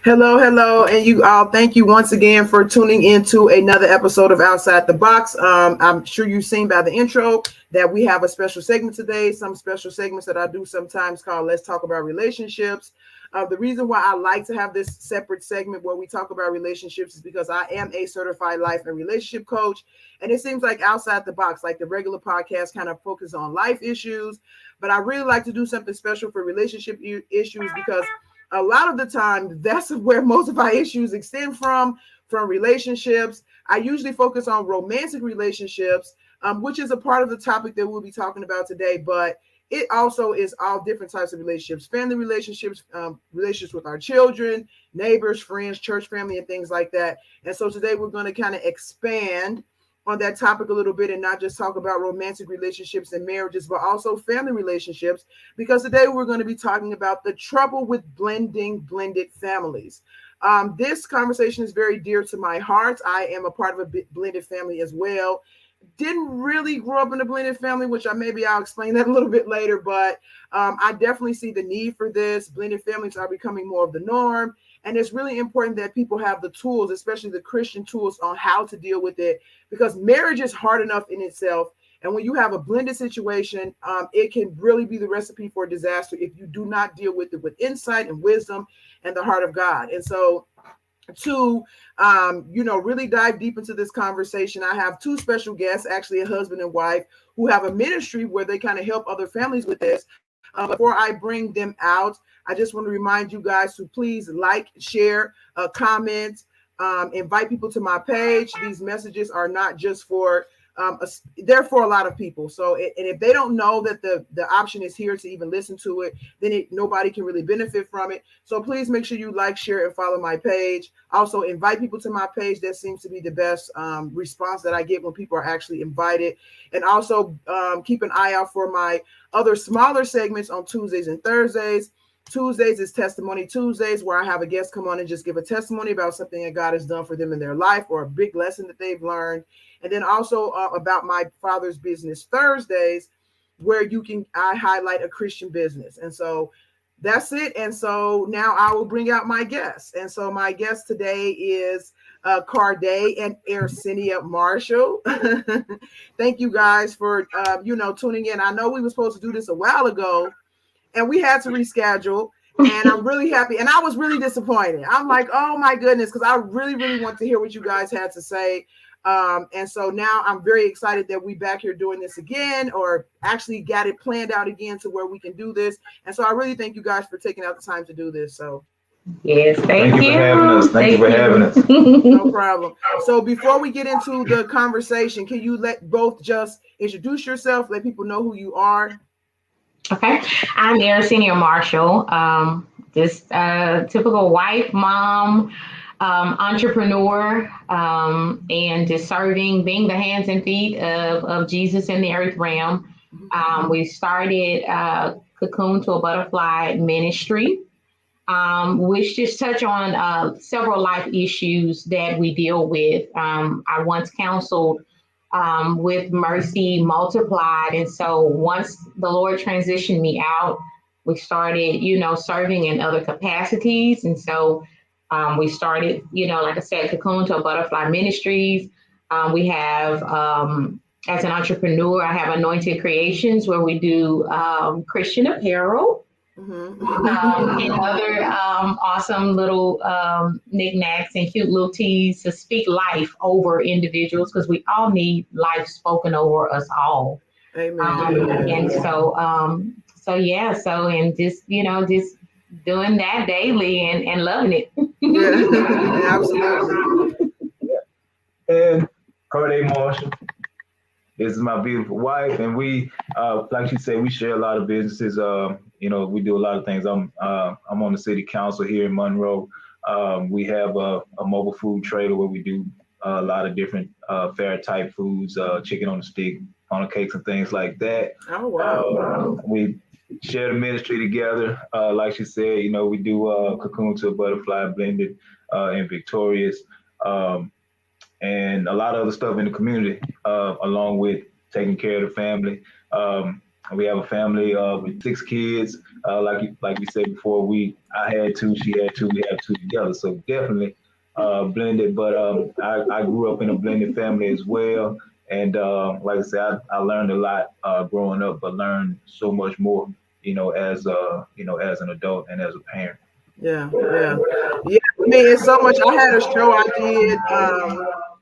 Hello, hello, and you all. Thank you once again for tuning into another episode of Outside the Box. I'm sure you've seen by the intro that we have a special segment today. Some special segments that I do sometimes called "Let's Talk About Relationships." The reason why I like to have this separate segment where we talk about relationships is because I am a certified life and relationship coach, and it seems like outside the box, like the regular podcast, kind of focus on life issues, but I really like to do something special for relationship issues because a lot of the time that's where most of our issues extend from relationships. I usually focus on romantic relationships, which is a part of the topic that we'll be talking about today, but it also is all different types of relationships, family relationships, relationships with our children, neighbors, friends, church family, and things like that. And so today we're going to kind of expand on that topic a little bit and not just talk about romantic relationships and marriages, but also family relationships, because today we're going to be talking about the trouble with blended families. This conversation is very dear to my heart. I am a part of a blended family as well. Didn't really grow up in a blended family, which I'll explain that a little bit later, but I definitely see the need for this. Blended families are becoming more of the norm, and it's really important that people have the tools, especially the Christian tools, on how to deal with it, because marriage is hard enough in itself. And when you have a blended situation, it can really be the recipe for disaster if you do not deal with it with insight and wisdom and the heart of God. And so to really dive deep into this conversation, I have two special guests, actually a husband and wife, who have a ministry where they kind of help other families with this. Before I bring them out, I just want to remind you guys to please like, share, comment, invite people to my page. These messages are not just for they're for a lot of people. So, and if they don't know that the option is here to even listen to it, then nobody can really benefit from it. So please make sure you like, share, and follow my page. Also, invite people to my page. That seems to be the best response that I get when people are actually invited. And also keep an eye out for my other smaller segments on Tuesdays and Thursdays. Tuesdays is Testimony Tuesdays, where I have a guest come on and just give a testimony about something that God has done for them in their life or a big lesson that they've learned. And then also about my Father's Business Thursdays, where I highlight a Christian business. And so that's it. And so now I will bring out my guest. And so my guest today is Carday and Aircinia Marshall. Thank you guys for tuning in. I know we were supposed to do this a while ago, and we had to reschedule. And I'm really happy. And I was really disappointed. I'm like, oh my goodness, because I really, really want to hear what you guys had to say. And so now I'm very excited that we back here doing this again, or actually got it planned out again to where we can do this. And so I really thank you guys for taking out the time to do this. So yes, thank you for having us. Thank you for having us. no problem. So before we get into the conversation, can you let both just introduce yourself, let people know who you are? Okay, I'm Aircinia Marshall. Just typical wife, mom, entrepreneur, and just serving, being the hands and feet of Jesus in the earth realm. We started Cocoon to a Butterfly ministry, which just touch on several life issues that we deal with. I once counseled with Mercy Multiplied. And so once the Lord transitioned me out, we started, serving in other capacities. And so we started, like I said, Cocoon to a Butterfly Ministries. We have, as an entrepreneur, I have Anointed Creations, where we do Christian apparel. And other awesome little knickknacks and cute little teas to speak life over individuals, because we all need life spoken over us all. Amen. And so and just just doing that daily and loving it. Yeah, absolutely. And Carday Marshall. This is my beautiful wife, and we, like she said, we share a lot of businesses. We do a lot of things. I'm on the city council here in Monroe. We have a mobile food trailer where we do a lot of different fair type foods, chicken on the stick, funnel cakes, and things like that. Oh wow! We share the ministry together. Like she said, we do Cocoon to a Butterfly, blended and victorious. And a lot of other stuff in the community, along with taking care of the family. We have a family with 6 kids. Like we said before, I had 2, she had 2, we have 2 together. So definitely blended. But I grew up in a blended family as well. And like I said, I learned a lot growing up, but learned so much more, as an adult and as a parent. Yeah, yeah, yeah. I mean, it's so much. I had a show I did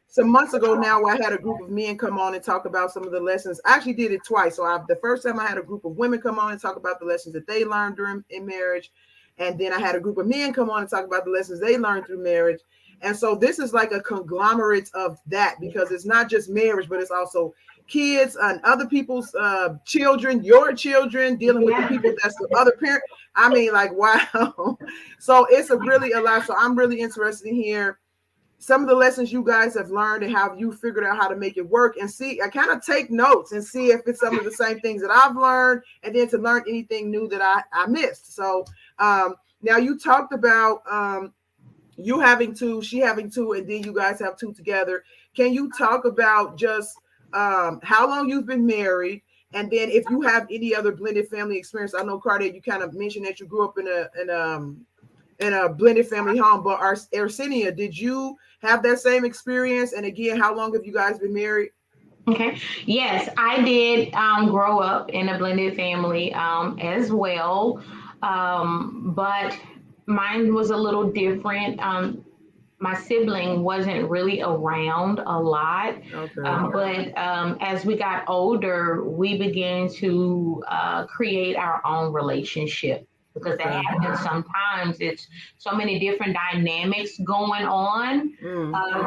some months ago now where I had a group of men come on and talk about some of the lessons. I actually did it twice. So the first time I had a group of women come on and talk about the lessons that they learned in marriage, and then I had a group of men come on and talk about the lessons they learned through marriage. And so this is like a conglomerate of that, because it's not just marriage, but it's also kids and other people's children, your children, dealing with the people that's the other parent. I mean, like, wow. So it's really a lot. So I'm really interested in hearing some of the lessons you guys have learned and how you figured out how to make it work, and see, I kind of take notes and see if it's some of the same things that I've learned, and then to learn anything new that I missed. So now you talked about you having 2, she having 2, and then you guys have 2 together. Can you talk about just how long you've been married, and then if you have any other blended family experience? I know, Carday, you kind of mentioned that you grew up in a blended family home, but Aircinia, did you have that same experience? And again, how long have you guys been married? Okay. Yes, I did grow up in a blended family as well, but mine was a little different. My sibling wasn't really around a lot, Okay. but as we got older, we began to create our own relationship, because that happens sometimes. It's so many different dynamics going on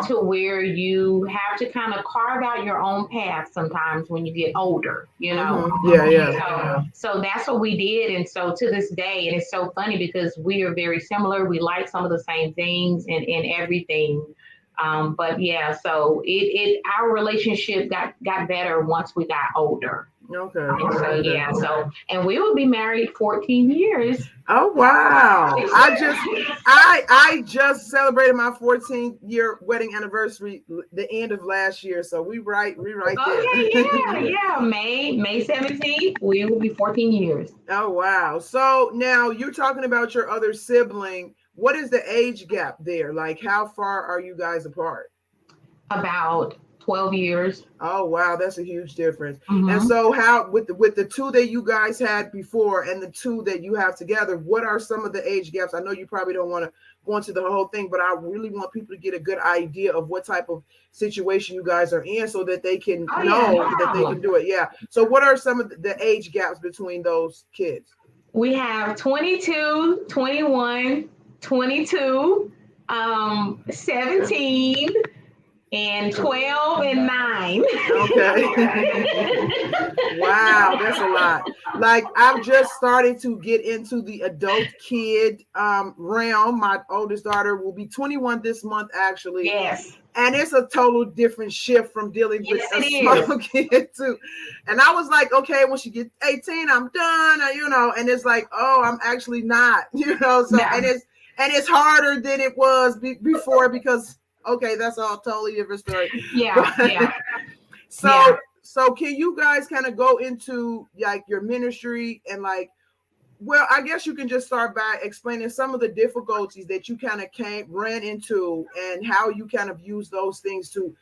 to where you have to kind of carve out your own path sometimes when you get older, you know? Yeah. So that's what we did. And so to this day, and it's so funny because we are very similar. We like some of the same things and everything. But yeah, so our relationship got better once we got older. Okay. And so and we will be married 14 years. Oh wow. I just celebrated my 14-year wedding anniversary the end of last year. So we right there. Yeah. May 17th, we will be 14 years. Oh wow. So now you're talking about your other sibling. What is the age gap there? Like, how far are you guys apart? About 12 years. Oh wow, that's a huge difference. And so how with the 2 that you guys had before and the 2 that you have together, what are some of the age gaps? I know you probably don't want to go into the whole thing, but I really want people to get a good idea of what type of situation you guys are in so that they can that they can do it. Yeah. So what are some of the age gaps between those kids? We have 22, 21, 22, 17, and 12 and 9. Okay. Wow, that's a lot. Like, I've just started to get into the adult kid realm. My oldest daughter will be 21 this month, actually. Yes. And it's a total different shift from dealing with a small kid too. And I was like, okay, when she gets 18, I'm done, and it's like, oh, I'm actually not, so and it's harder than it was before, because okay, that's all totally different story. Yeah. So can you guys kind of go into like your ministry and like, well, I guess you can just start by explaining some of the difficulties that you kind of ran into and how you kind of use those things to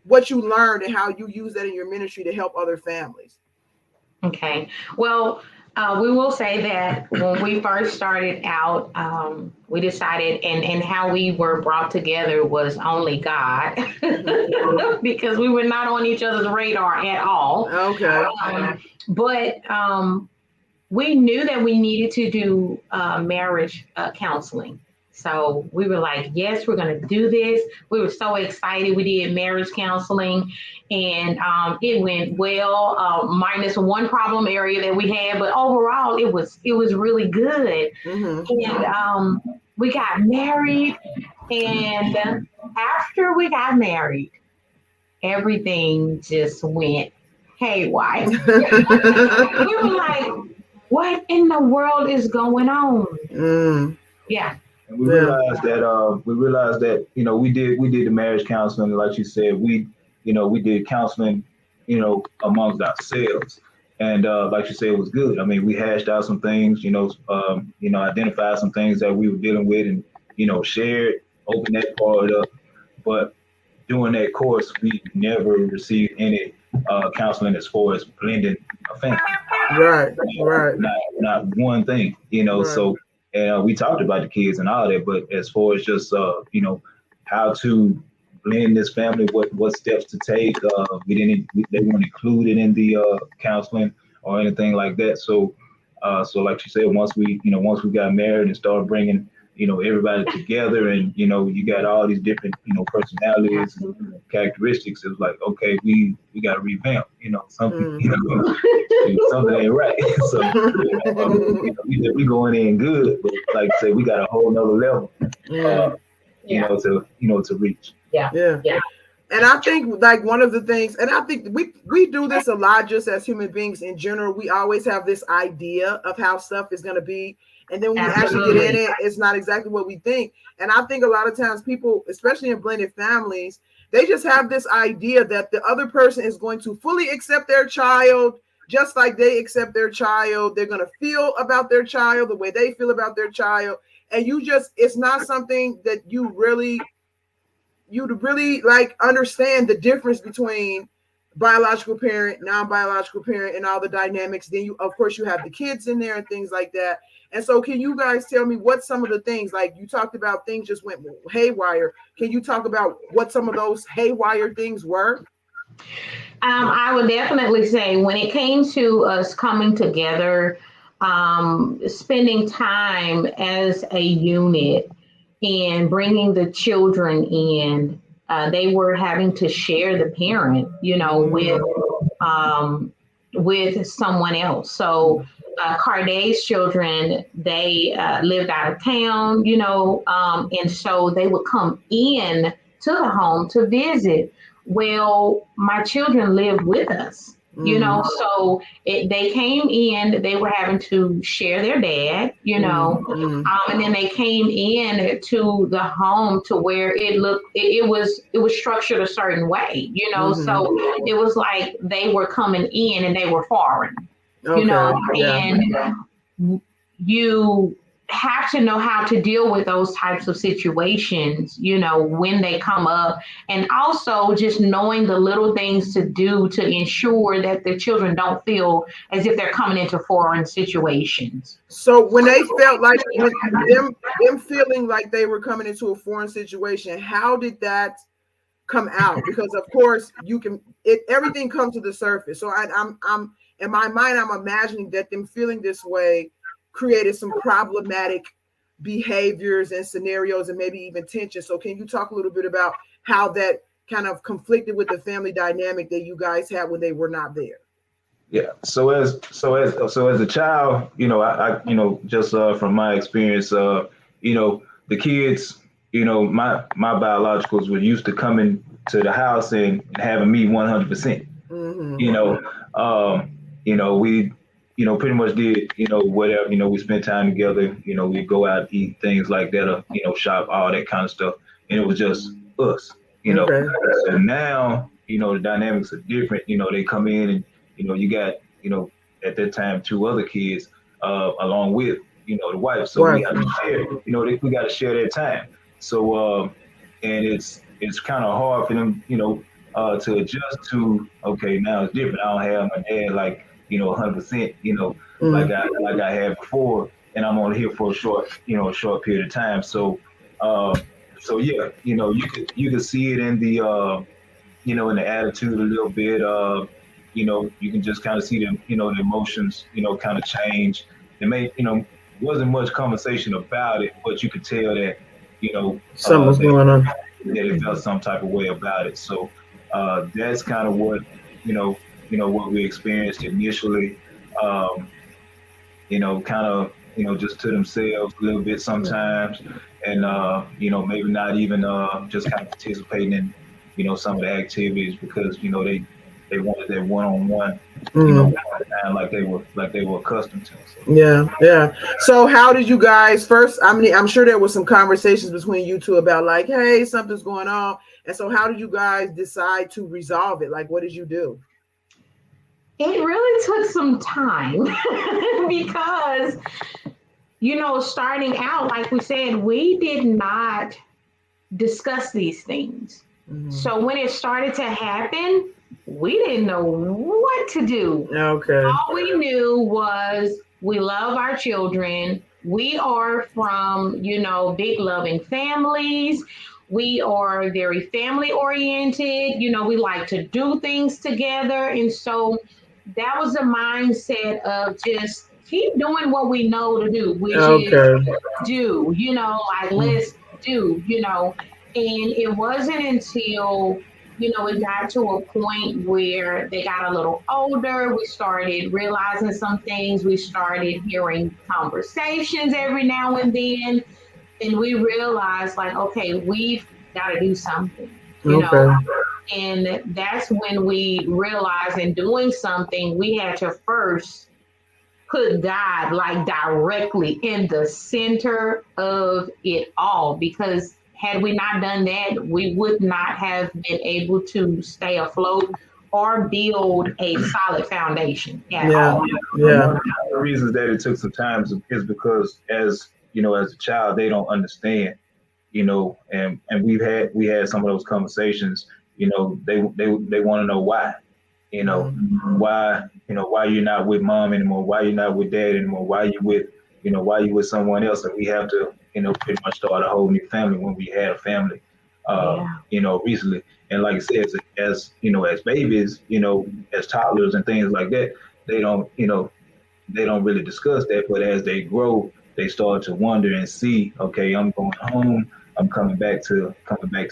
what you learned and how you use that in your ministry to help other families. Okay. Well, we will say that when we first started out, we decided, and how we were brought together was only God, because we were not on each other's radar at all. Okay. But we knew that we needed to do marriage counseling. So we were like, yes, we're going to do this. We were so excited. We did marriage counseling, and it went well, minus one problem area that we had. But overall, it was really good. And we got married. And after we got married, everything just went haywire. We were like, what in the world is going on? Yeah. And we realized that we did the marriage counseling, like you said, we did counseling, amongst ourselves. And like you said, it was good. I mean, we hashed out some things, identified some things that we were dealing with, and shared, opened that part up. But during that course, we never received any counseling as far as blending a family. Right, right, Not one thing, right. So, and we talked about the kids and all that, but as far as just how to blend this family, what steps to take, they weren't included in the counseling or anything like that. So, like you said, once we got married and started bringing everybody together, and you got all these different personalities and characteristics, it was like, okay, we got to revamp, something something ain't right. So we going in good, but like I said, we got a whole nother level to reach. Yeah. And I think like one of the things, and I think we do this a lot just as human beings in general. We always have this idea of how stuff is going to be. And then when we actually get in it, it's not exactly what we think. And I think a lot of times people, especially in blended families, they just have this idea that the other person is going to fully accept their child, just like they accept their child. They're going to feel about their child the way they feel about their child. And it's not something that you'd really like understand the difference between biological parent, non-biological parent, and all the dynamics. Then of course you have the kids in there and things like that. And so can you guys tell me what some of the things, like you talked about things just went haywire. Can you talk about what some of those haywire things were? I would definitely say when it came to us coming together, spending time as a unit and bringing the children in, they were having to share the parent, with someone else. So Carday's children, they lived out of town, and so they would come in to the home to visit. Well, my children lived with us, so they came in, they were having to share their dad, and then they came in to the home to where it was structured a certain way, so it was like they were coming in and they were foreign, and you have to know how to deal with those types of situations, when they come up, and also just knowing the little things to do to ensure that the children don't feel as if they're coming into foreign situations. So when they felt like them feeling like they were coming into a foreign situation, how did that come out? Because of course everything comes to the surface. So I'm in my mind, I'm imagining that them feeling this way created some problematic behaviors and scenarios and maybe even tension. So can you talk a little bit about how that kind of conflicted with the family dynamic that you guys had when they were not there? Yeah. So as a child, I just from my experience, the kids, my biologicals were used to coming to the house and having me 100%. We pretty much did, whatever, we spent time together, we go out, eat, things like that, shop, all that kind of stuff. And it was just us, Okay. So now, the dynamics are different. They come in and, you got, at that time, 2 other kids, along with, the wife. So Right. we have to share, we got to share that time. So, and it's kind of hard for them, to adjust to, okay, now it's different. I don't have my dad like, 100%, like I had before, and I'm only here for a short period of time. So yeah, you could see it in the, in the attitude a little bit. You can just kind of see them, the emotions, kind of change. It may, wasn't much conversation about it, but you could tell that, something was going on. That they felt some type of way about it. So that's kind of what, what we experienced initially, kind of, just to themselves a little bit sometimes, and, maybe not even just kind of participating in, some of the activities because, they wanted that one-on-one, like they were accustomed to. So. Yeah. So how did you guys first? I mean, I'm sure there was some conversations between you two about like, hey, something's going on. And so how did you guys decide to resolve it? Like, what did you do? It really took some time because, starting out, like we said, we did not discuss these things. Mhm. So when it started to happen, we didn't know what to do. Okay. All we knew was we love our children. We are from, big loving families. We are very family oriented. We like to do things together. And so that was the mindset of just keep doing what we know to do, which is Okay. do, let's do, and it wasn't until, it got to a point where they got a little older. We started realizing some things. We started hearing conversations every now and then. And we realized, like, okay, we've got to do something, Okay. And that's when we realized in doing something, we had to first put God like directly in the center of it all. Because had we not done that, we would not have been able to stay afloat or build a solid foundation at Yeah. all. Yeah. One of the reasons that it took some time is because as as a child, they don't understand, and we had some of those conversations. They want to know why, why, why you're not with mom anymore, why you're not with dad anymore, why you with someone else, and we have to, pretty much start a whole new family when we had a family, Yeah. recently. And like I said, as babies, as toddlers and things like that, they don't, they don't really discuss that. But as they grow, they start to wonder and see, okay, I'm going home. I'm coming back to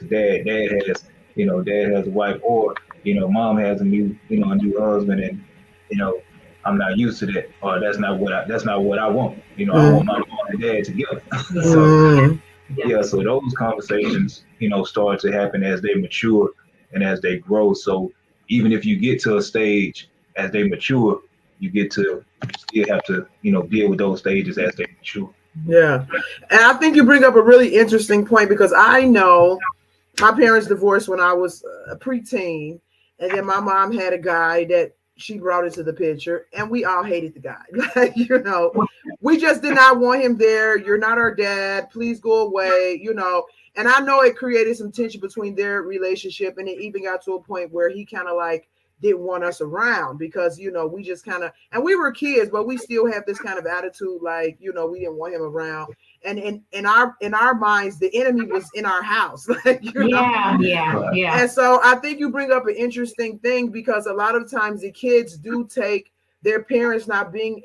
dad. Dad has a wife, or mom has a new husband, and I'm not used to that, or that's not what I want. I want my mom and dad together. So Mm. yeah, so those conversations, start to happen as they mature and as they grow. So even if you get to a stage as they mature, you still have to, deal with those stages as they mature. Yeah. And I think you bring up a really interesting point because I know my parents divorced when I was a preteen, and then my mom had a guy that she brought into the picture, and we all hated the guy. Like, we just did not want him there. You're not our dad. Please go away, And I know it created some tension between their relationship, and it even got to a point where he kind of like didn't want us around because we just kind of, and we were kids, but we still have this kind of attitude, like we didn't want him around. And in our minds, the enemy was in our house. Like, Yeah. And so I think you bring up an interesting thing because a lot of times the kids do take their parents not being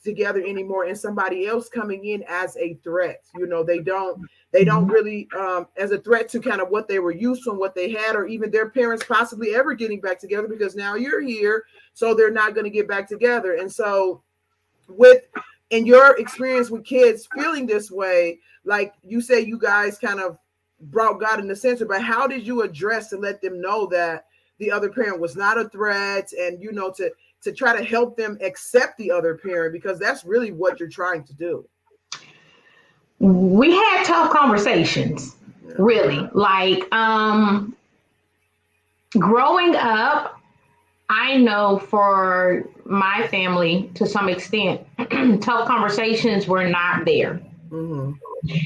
together anymore and somebody else coming in as a threat. They don't really as a threat to kind of what they were used to and what they had, or even their parents possibly ever getting back together, because now you're here, so they're not going to get back together. And so in your experience with kids feeling this way, like you say, you guys kind of brought God in the center, but how did you address to let them know that the other parent was not a threat, and to try to help them accept the other parent, because that's really what you're trying to do? We had tough conversations, really. Like, growing up, I know for my family, to some extent, tough conversations were not there. Mm-hmm.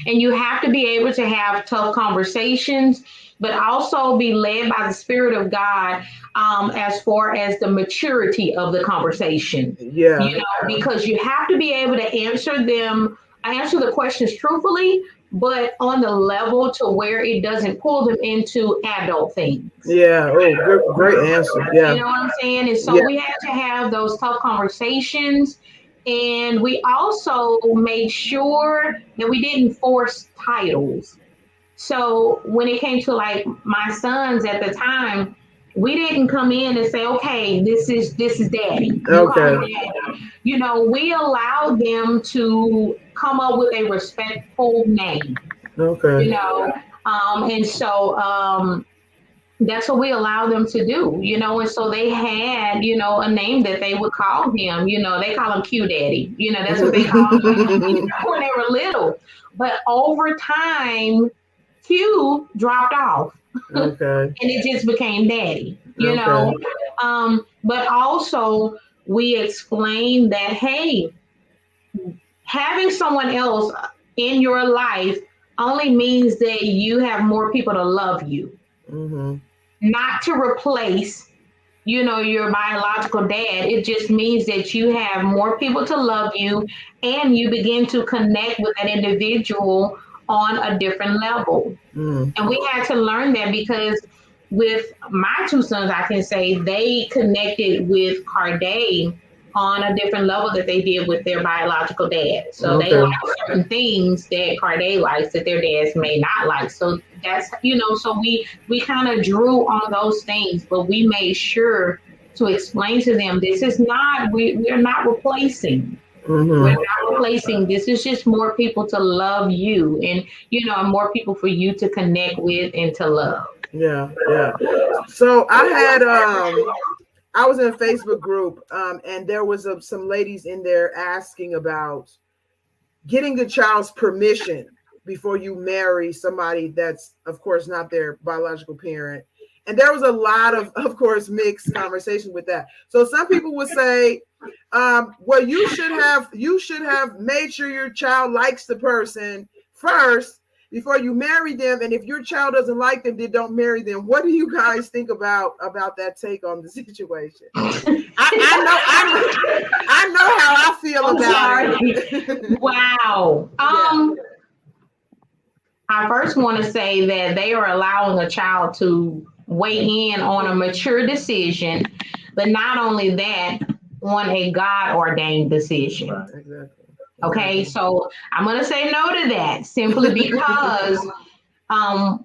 And you have to be able to have tough conversations, but also be led by the Spirit of God, as far as the maturity of the conversation. Yeah. Because you have to be able to answer the questions truthfully, but on the level to where it doesn't pull them into adult things. Yeah. Oh, great answer. Yeah. You know what I'm saying? And so we had to have those tough conversations. And we also made sure that we didn't force titles. So when it came to like my sons at the time, we didn't come in and say, okay, this is daddy. Okay. Daddy. We allowed them to come up with a respectful name. Okay. And so that's what we allow them to do, and so they had, a name that they would call him, they call him Q Daddy, that's what they called him when they were little. But over time, Q dropped off. Okay. And it just became Daddy, But also we explain that, hey, having someone else in your life only means that you have more people to love you, not to replace, your biological dad. It just means that you have more people to love you, and you begin to connect with an individual on a different level. And we had to learn that because with my two sons, I can say they connected with Carday on a different level that they did with their biological dad. So they like certain things that Carday likes that their dads may not like. So that's, so we kind of drew on those things, but we made sure to explain to them, this is not, we're not replacing. We're not replacing. This is just more people to love you, and more people for you to connect with and to love. Yeah. So I was in a Facebook group, and there was some ladies in there asking about getting the child's permission before you marry somebody that's, of course, not their biological parent. And there was a lot of course, mixed conversation with that. So some people would say, well, you should have made sure your child likes the person first before you marry them. And if your child doesn't like them, then don't marry them. What do you guys think about that take on the situation? I know how I feel about it. Wow. I first want to say that they are allowing a child to weigh in on a mature decision, but not only that, on a God ordained decision. Exactly. Okay, so I'm going to say no to that simply because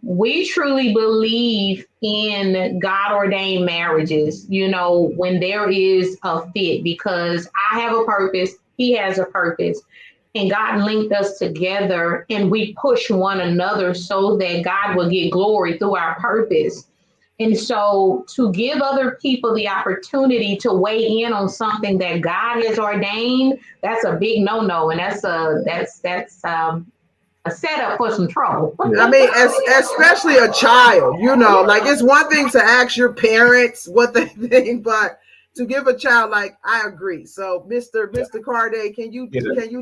we truly believe in God ordained marriages, when there is a fit, because I have a purpose, he has a purpose, and God linked us together, and we push one another so that God will get glory through our purpose. And so to give other people the opportunity to weigh in on something that God has ordained, that's a big no-no. And that's a setup for some trouble. I mean, especially a child, like it's one thing to ask your parents what they think, but to give a child, like, I agree. So Mr. Carday, can you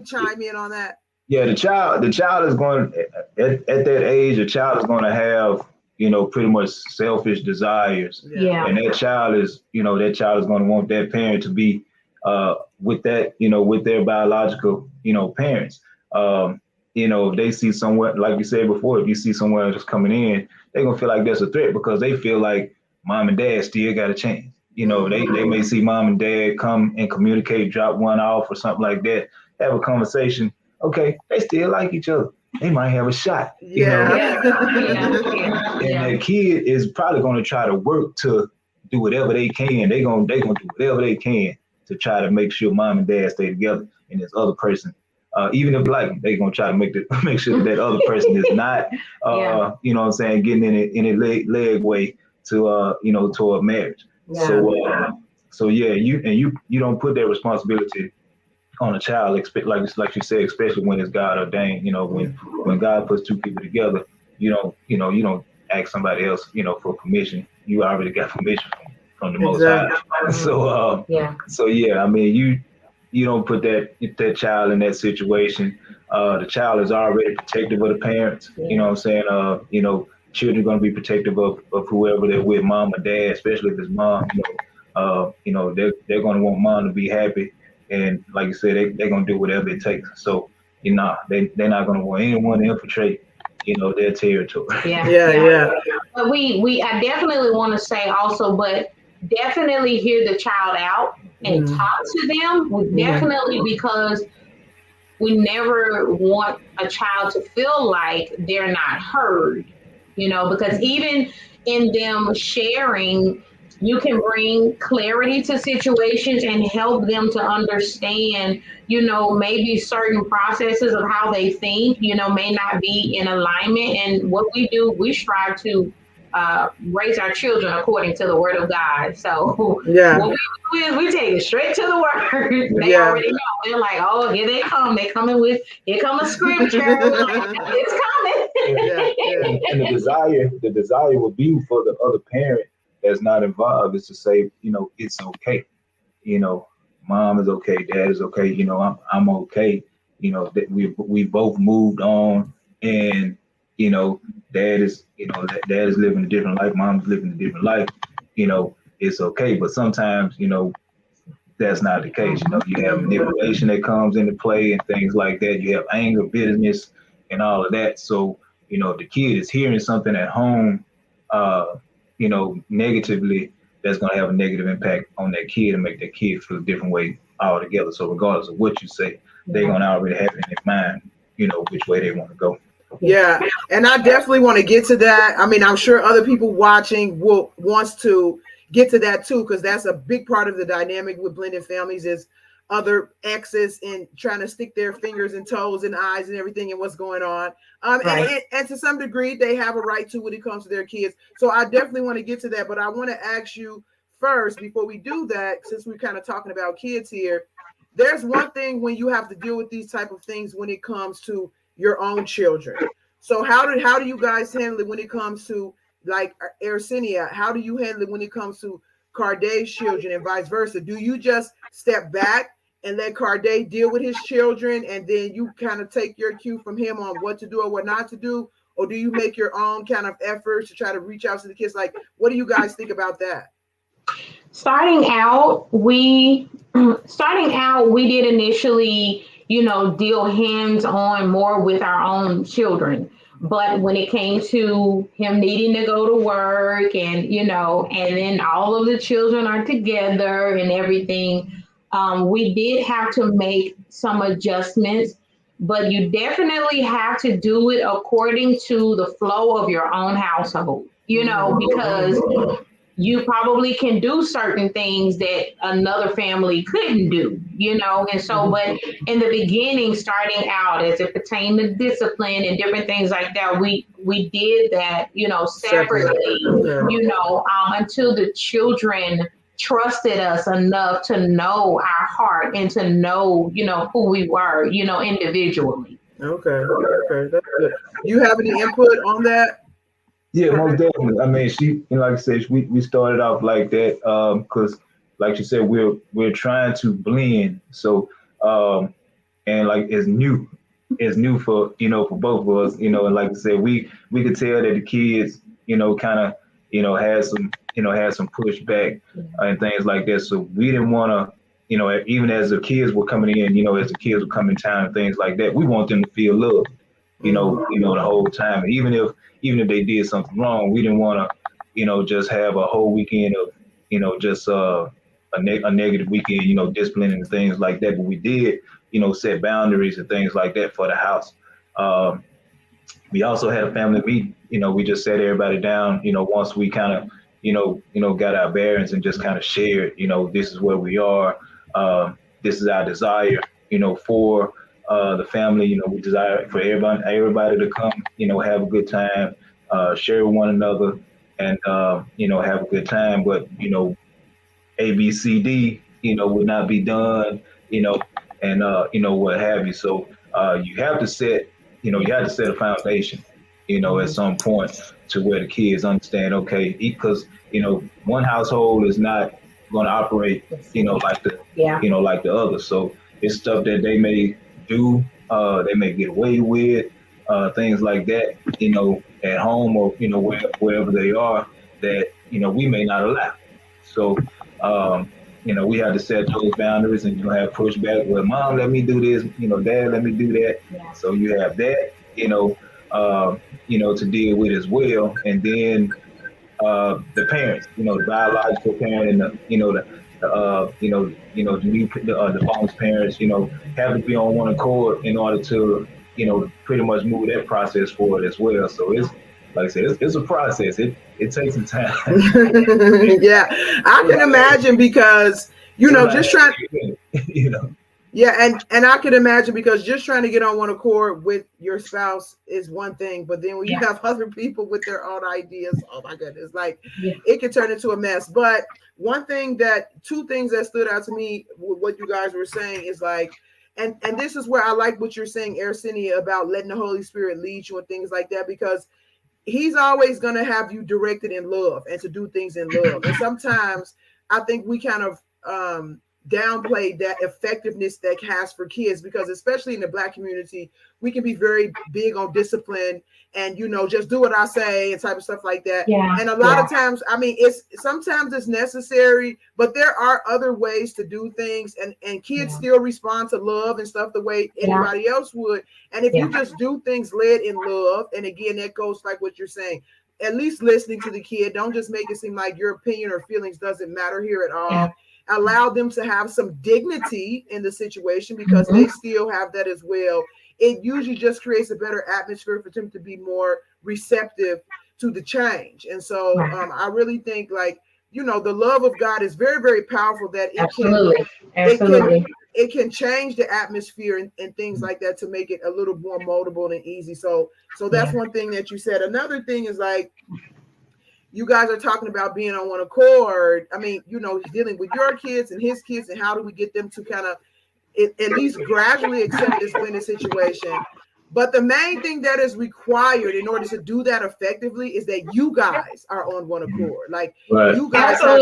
chime in on that? Yeah, the child is going at that age, a child is going to have, pretty much selfish desires. Yeah. And that child is going to want that parent to be with that, with their biological, parents. If they see someone, like you said before, if you see someone just coming in, they're going to feel like that's a threat because they feel like mom and dad still got a chance. They may see mom and dad come and communicate, drop one off or something like that, have a conversation. Okay, they still like each other. They might have a shot. Yeah. And the kid is probably going to try to work to do whatever they can. They're going to do whatever they can to try to make sure mom and dad stay together. And this other person, even if they're going to try to make sure that other person is not, getting in a leg way to, to a marriage. Yeah. So you don't put that responsibility on a child, like you said, especially when it's God ordained. When God puts two people together, you don't ask somebody else, for permission. You already got permission from the Most High. So I mean, you don't put that child in that situation. The child is already protective of the parents. Yeah. You know what I'm saying? Children are going to be protective of whoever they're with, mom or dad, especially if it's mom. They're going to want mom to be happy. And like you said, they're going to do whatever it takes. So, they're not going to want anyone to infiltrate, their territory. Yeah. But I definitely want to say also, but definitely hear the child out and talk to them. Definitely, because we never want a child to feel like they're not heard, because even in them sharing, you can bring clarity to situations and help them to understand, maybe certain processes of how they think, may not be in alignment. And what we do, we strive to raise our children according to the word of God. So what we do is we take it straight to the word. They already know. They're like, oh, here they come. Here come a scripture. It's coming. And the desire would be for the other parent that's not involved is to say, it's okay. Mom is okay, dad is okay. I'm okay. That we both moved on, and dad is dad is living a different life, mom's living a different life. It's okay. But sometimes that's not the case. You have manipulation that comes into play and things like that. You have anger, bitterness, and all of that. So if the kid is hearing something at home, negatively, that's going to have a negative impact on that kid and make that kid feel a different way altogether. So regardless of what you say, they're going to already have it in their mind, which way they want to go. Yeah, and I definitely want to get to that. I mean, I'm sure other people watching wants to get to that too, because that's a big part of the dynamic with blended families is other exes and trying to stick their fingers and toes and eyes and everything and what's going on. Right. And to some degree, they have a right to when it comes to their kids. So I definitely want to get to that, but I want to ask you first before we do that, since we're kind of talking about kids here. There's one thing when you have to deal with these type of things when it comes to your own children. So how do you guys handle it when it comes to like Aircinia? How do you handle it when it comes to Carday's children and vice versa? Do you just step back and let Carday deal with his children and then you kind of take your cue from him on what to do or what not to do? Or do you make your own kind of efforts to try to reach out to the kids? Like, what do you guys think about that? Starting out, we did initially, deal hands on more with our own children. But when it came to him needing to go to work and, and then all of the children are together and everything, we did have to make some adjustments. But you definitely have to do it according to the flow of your own household, because you probably can do certain things that another family couldn't do, and so, but in the beginning, starting out as it pertained to discipline and different things like that, we did that, separately, until the children trusted us enough to know our heart and to know, who we were, individually. Okay, that's good. You have any input on that? Yeah, most definitely. I mean, she, like I said, we started off like that because, like you said, we're trying to blend. So, and like it's new for for both of us. And like I said, we could tell that the kids, kind of, had some pushback and things like that. So we didn't want to, even as the kids were coming in, as the kids were coming in town and things like that, we want them to feel loved, the whole time. And even if they did something wrong, we didn't want to, just have a whole weekend of, just a negative weekend, disciplining and things like that. But we did, set boundaries and things like that for the house. We also had a family meeting. We just sat everybody down. Once we kind of, got our bearings and just kind of shared. This is where we are. This is our desire. For the family. We desire for everybody to come. Have a good time, share with one another, and have a good time. But A, B, C, D, would not be done. And what have you. So you have to set a foundation, at some point to where the kids understand, okay, because, one household is not going to operate, like the other. So it's stuff that they may do, they may get away with, things like that, at home or, wherever they are that, we may not allow. So, we have to set those boundaries and have pushback. Well, mom, let me do this. Dad, let me do that. Yeah. So you have that, to deal with as well. And then the parents, the biological parent and the bonus parents, have to be on one accord in order to, pretty much move that process forward as well. So it's, like I said, it's a process. It takes some time. Yeah, I can imagine because just trying. Yeah, and I can imagine because just trying to get on one accord with your spouse is one thing, but then when you have other people with their own ideas, oh my goodness, like it can turn into a mess. But two things that stood out to me with what you guys were saying is like, and this is where I like what you're saying, Aircinia, about letting the Holy Spirit lead you and things like that, because he's always going to have you directed in love and to do things in love. And sometimes I think we kind of downplay that effectiveness that has for kids, because especially in the Black community, we can be very big on discipline and, you know, just do what I say and type of stuff like that. Yeah. And a lot of times, I mean, sometimes it's necessary, but there are other ways to do things, and kids still respond to love and stuff the way anybody else would. And if you just do things led in love, and again, that goes like what you're saying, at least listening to the kid, don't just make it seem like your opinion or feelings doesn't matter here at all. Allow them to have some dignity in the situation, because they still have that as well. It usually just creates a better atmosphere for them to be more receptive to the change. And so I really think, like, you know, the love of God is very, very powerful, that it can change the atmosphere and things like that to make it a little more moldable and easy. So that's one thing that you said. Another thing is, like, you guys are talking about being on one accord. I mean, you know, dealing with your kids and his kids, and how do we get them to kind of at least gradually accept this winning situation. But the main thing that is required in order to do that effectively is that you guys are on one accord. Like, you guys are,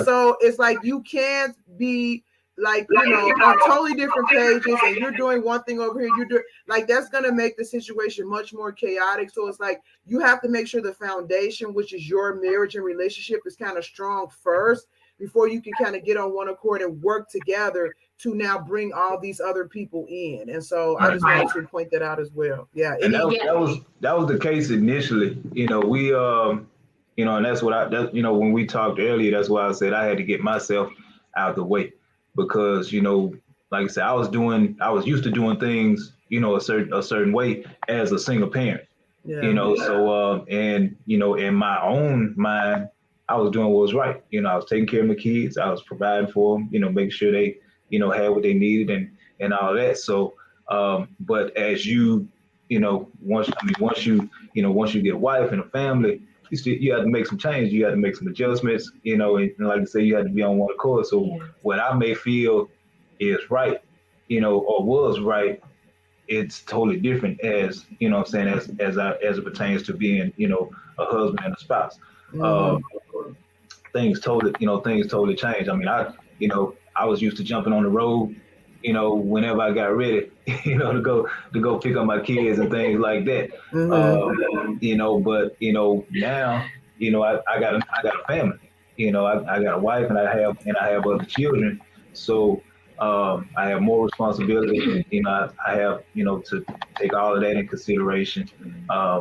so it's like you can't be, like, you know, on totally different pages, and you're doing one thing over here, you're doing, like, that's going to make the situation much more chaotic. So it's like you have to make sure the foundation, which is your marriage and relationship, is kind of strong first, before you can kind of get on one accord and work together to now bring all these other people in. And so I just wanted to point that out as well. Yeah. And that was the case initially. You know, we you know, and that's what you know, when we talked earlier, that's why I said I had to get myself out of the way, because, you know, like I said, I was used to doing things, you know, a certain way as a single parent. You know, so and, you know, in my own mind, I was doing what was right. You know, I was taking care of my kids. I was providing for them, you know, making sure they, you know, had what they needed and all that. So, but as you know, once you get a wife and a family, you have to make some changes. You have to make some adjustments, you know, and like I say, you have to be on one accord. So what I may feel is right, you know, or was right, it's totally different as, you know what I'm saying, as it pertains to being, you know, a husband and a spouse. Things totally change. I mean, I was used to jumping on the road, you know, whenever I got ready, you know, to go pick up my kids and things like that. You know, but, you know, now, you know, I got a family, you know, I got a wife, and I have other children. So I have more responsibility. You know, I have, you know, to take all of that in consideration.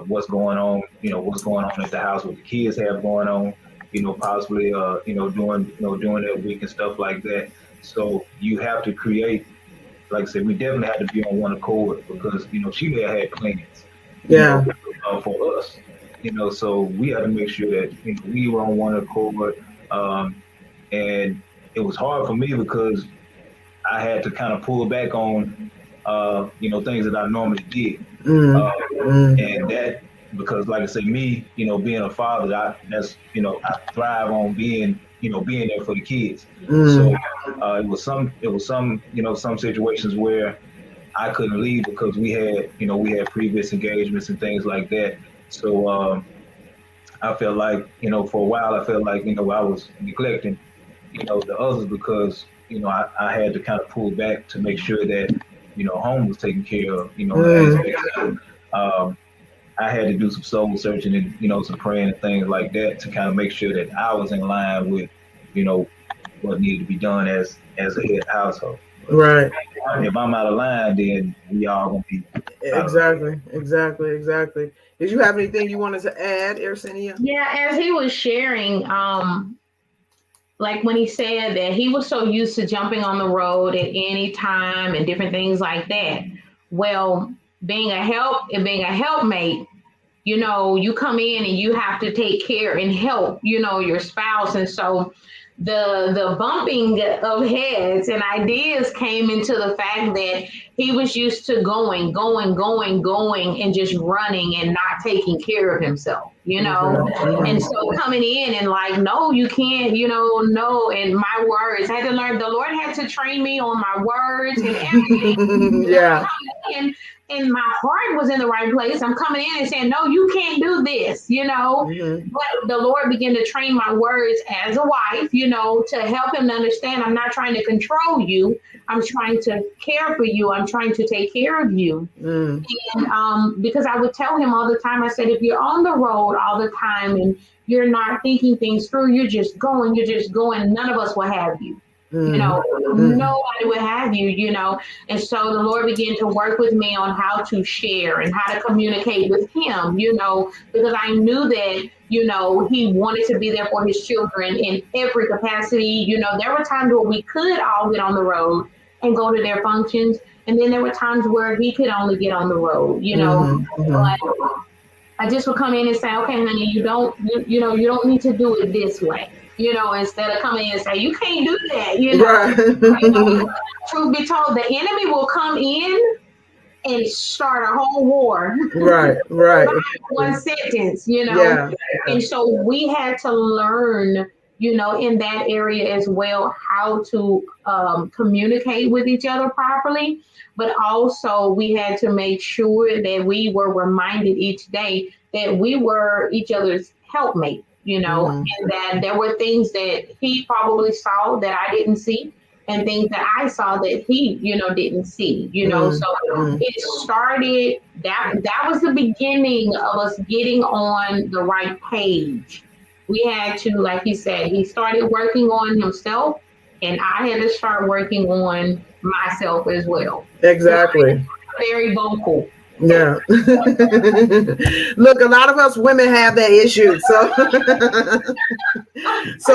What's going on at the house, what the kids have going on, you know, possibly, you know, during that week and stuff like that. So you have to create, like I said, we definitely had to be on one accord, because, you know, she may have had plans, for us, you know, so we had to make sure that, you know, we were on one accord. And it was hard for me, because I had to kind of pull back on, you know, things that I normally did. And that, because like I said, me, you know, being a father, I thrive on being there for the kids. So it was some, you know, some situations where I couldn't leave because we had previous engagements and things like that. So I felt like, you know, for a while, I felt like, you know, I was neglecting, you know, the others, because, you know, I had to kind of pull back to make sure that, you know, home was taken care of, you know. I had to do some soul searching and, you know, some praying and things like that to kind of make sure that I was in line with, you know, what needed to be done as a head household. Right. If I'm out of line, then we all gonna be exactly. Did you have anything you wanted to add, Aircinia? Yeah, as he was sharing, like when he said that he was so used to jumping on the road at any time and different things like that. Well, being a helpmate, you know, you come in and you have to take care and help, you know, your spouse. And so the bumping of heads and ideas came into the fact that he was used to going and just running and not taking care of himself, you know. And so coming in and like, no, you can't, you know, no. And my words, I had to learn, the Lord had to train me on my words and everything. Yeah. And and my heart was in the right place. I'm coming in and saying, no, you can't do this, But the Lord began to train my words as a wife, to help him to understand I'm not trying to control you. I'm trying to care for you. I'm trying to take care of you. And because I would tell him all the time, I said, if you're on the road all the time and you're not thinking things through, you're just going, none of us will have you. Nobody would have you, And so the Lord began to work with me on how to share and how to communicate with him, because I knew that, he wanted to be there for his children in every capacity. There were times where we could all get on the road and go to their functions. And then there were times where he could only get on the road, But I just would come in and say, okay, honey, you don't need to do it this way. Instead of coming in and say, you can't do that, Right. Truth be told, the enemy will come in and start a whole war. Right. One sentence, Yeah. And so we had to learn, in that area as well, how to communicate with each other properly. But also we had to make sure that we were reminded each day that we were each other's helpmate. And that there were things that he probably saw that I didn't see, and things that I saw that he, didn't see, So it started, that was the beginning of us getting on the right page. We had to, like he said, he started working on himself, and I had to start working on myself as well. Exactly. Very vocal. Yeah. Look, a lot of us women have that issue. So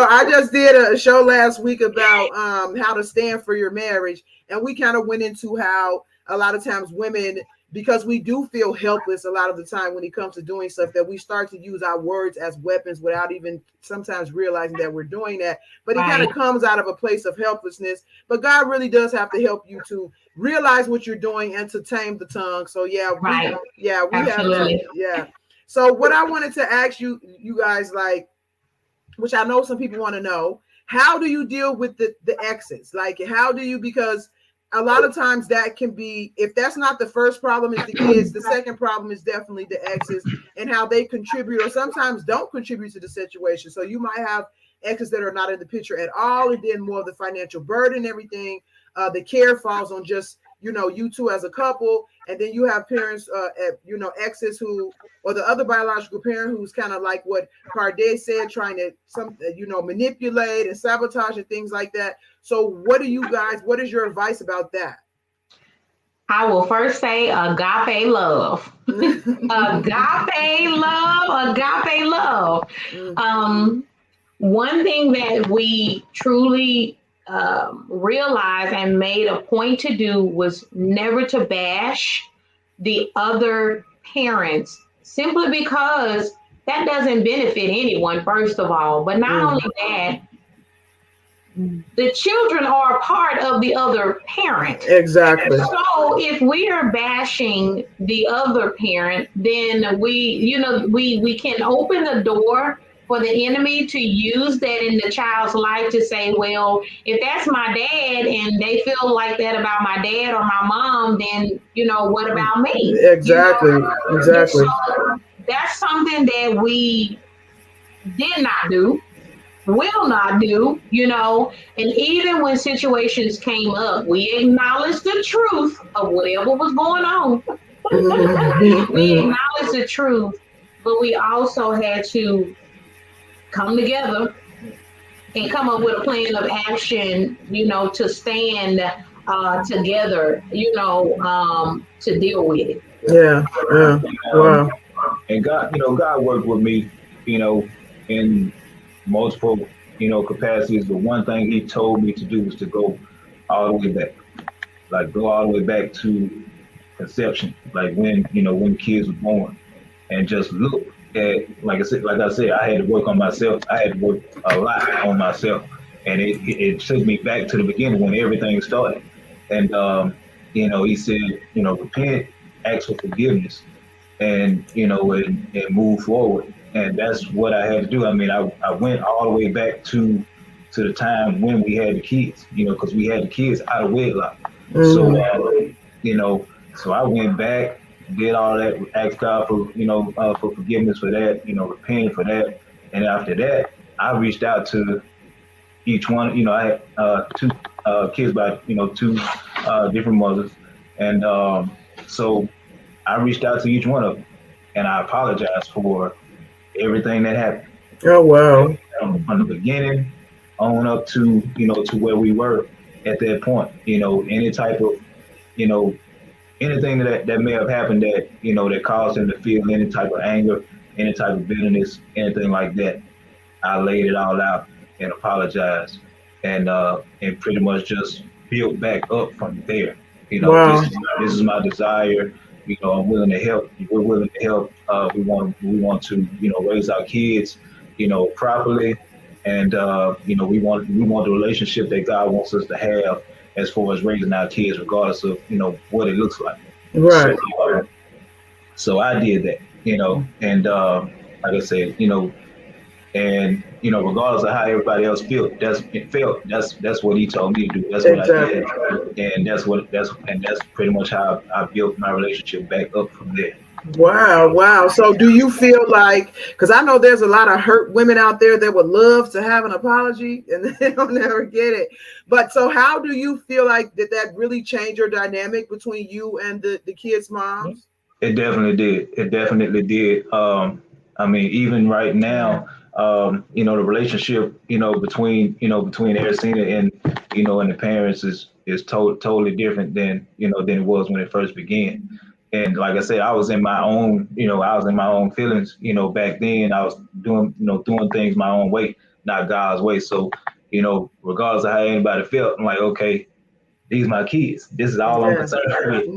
I just did a show last week about how to stand for your marriage. And we kind of went into how a lot of times women, because we do feel helpless a lot of the time when it comes to doing stuff, that we start to use our words as weapons without even sometimes realizing that we're doing that. But it kind of comes out of a place of helplessness. But God really does have to help you to realize what you're doing and to tame the tongue. So we have to, So what I wanted to ask you guys, like, which I know some people want to know, how do you deal with the exes? Like, how do you, because a lot of times that can be, if that's not the first problem is the kids, the second problem is definitely the exes and how they contribute or sometimes don't contribute to the situation. So you might have exes that are not in the picture at all, and then more of the financial burden, everything, the care falls on just, you two as a couple, and then you have parents, exes who, or the other biological parent who's kind of like what Carday said, trying to manipulate and sabotage and things like that. So what is your advice about that? I will first say agape love. Agape love. One thing that we truly realized and made a point to do was never to bash the other parents, simply because that doesn't benefit anyone, first of all. But not only that, the children are a part of the other parent. Exactly. So if we are bashing the other parent, then we can open the door for the enemy to use that in the child's life to say, well, if that's my dad and they feel like that about my dad or my mom, then, what about me? Exactly. Exactly. So that's something that we did not do, will not do, and even when situations came up, we acknowledged the truth of whatever was going on. We acknowledged the truth, but we also had to come together and come up with a plan of action, to stand together, to deal with it. Yeah. Wow. And God worked with me, in multiple, capacities. The one thing he told me to do was to go all the way back. Like go all the way back to conception, like when kids were born, and just look at, like I said, I had to work on myself. I had to work a lot on myself, and it took me back to the beginning when everything started. And he said, repent, ask for forgiveness, and and move forward. And that's what I had to do. I mean, I went all the way back to the time when we had the kids, because we had the kids out of wedlock. So So I went back, did all that, asked God for, for forgiveness for that, repented for that. And after that, I reached out to each one. I had two kids by, two different mothers. And so I reached out to each one of them and I apologized for everything that happened. Oh wow. From the beginning on up to, to where we were at that point. Any type of, you know, anything that may have happened that, that caused him to feel any type of anger, any type of bitterness, anything like that. I laid it all out and apologized and pretty much just built back up from there. Wow. This is my desire. I'm willing to help. We're willing to help. We want to raise our kids properly, and we want the relationship that God wants us to have as far as raising our kids, regardless of what it looks like. Right. So I did that, and like I said, and regardless of how everybody else that's what he told me to do. That's what Exactly. I did, and that's pretty much how I built my relationship back up from there. Wow. So do you feel like, because I know there's a lot of hurt women out there that would love to have an apology and they don't never get it. But so how do you feel like did that really change your dynamic between you and the kids' moms? It definitely did. It definitely did. I mean, even right now, the relationship, between Aircinia and the parents is totally different than it was when it first began. And like I said, I was in my own feelings, back then. I was doing things my own way, not God's way. So, regardless of how anybody felt, I'm like, okay, these are my kids. This is all I'm concerned with.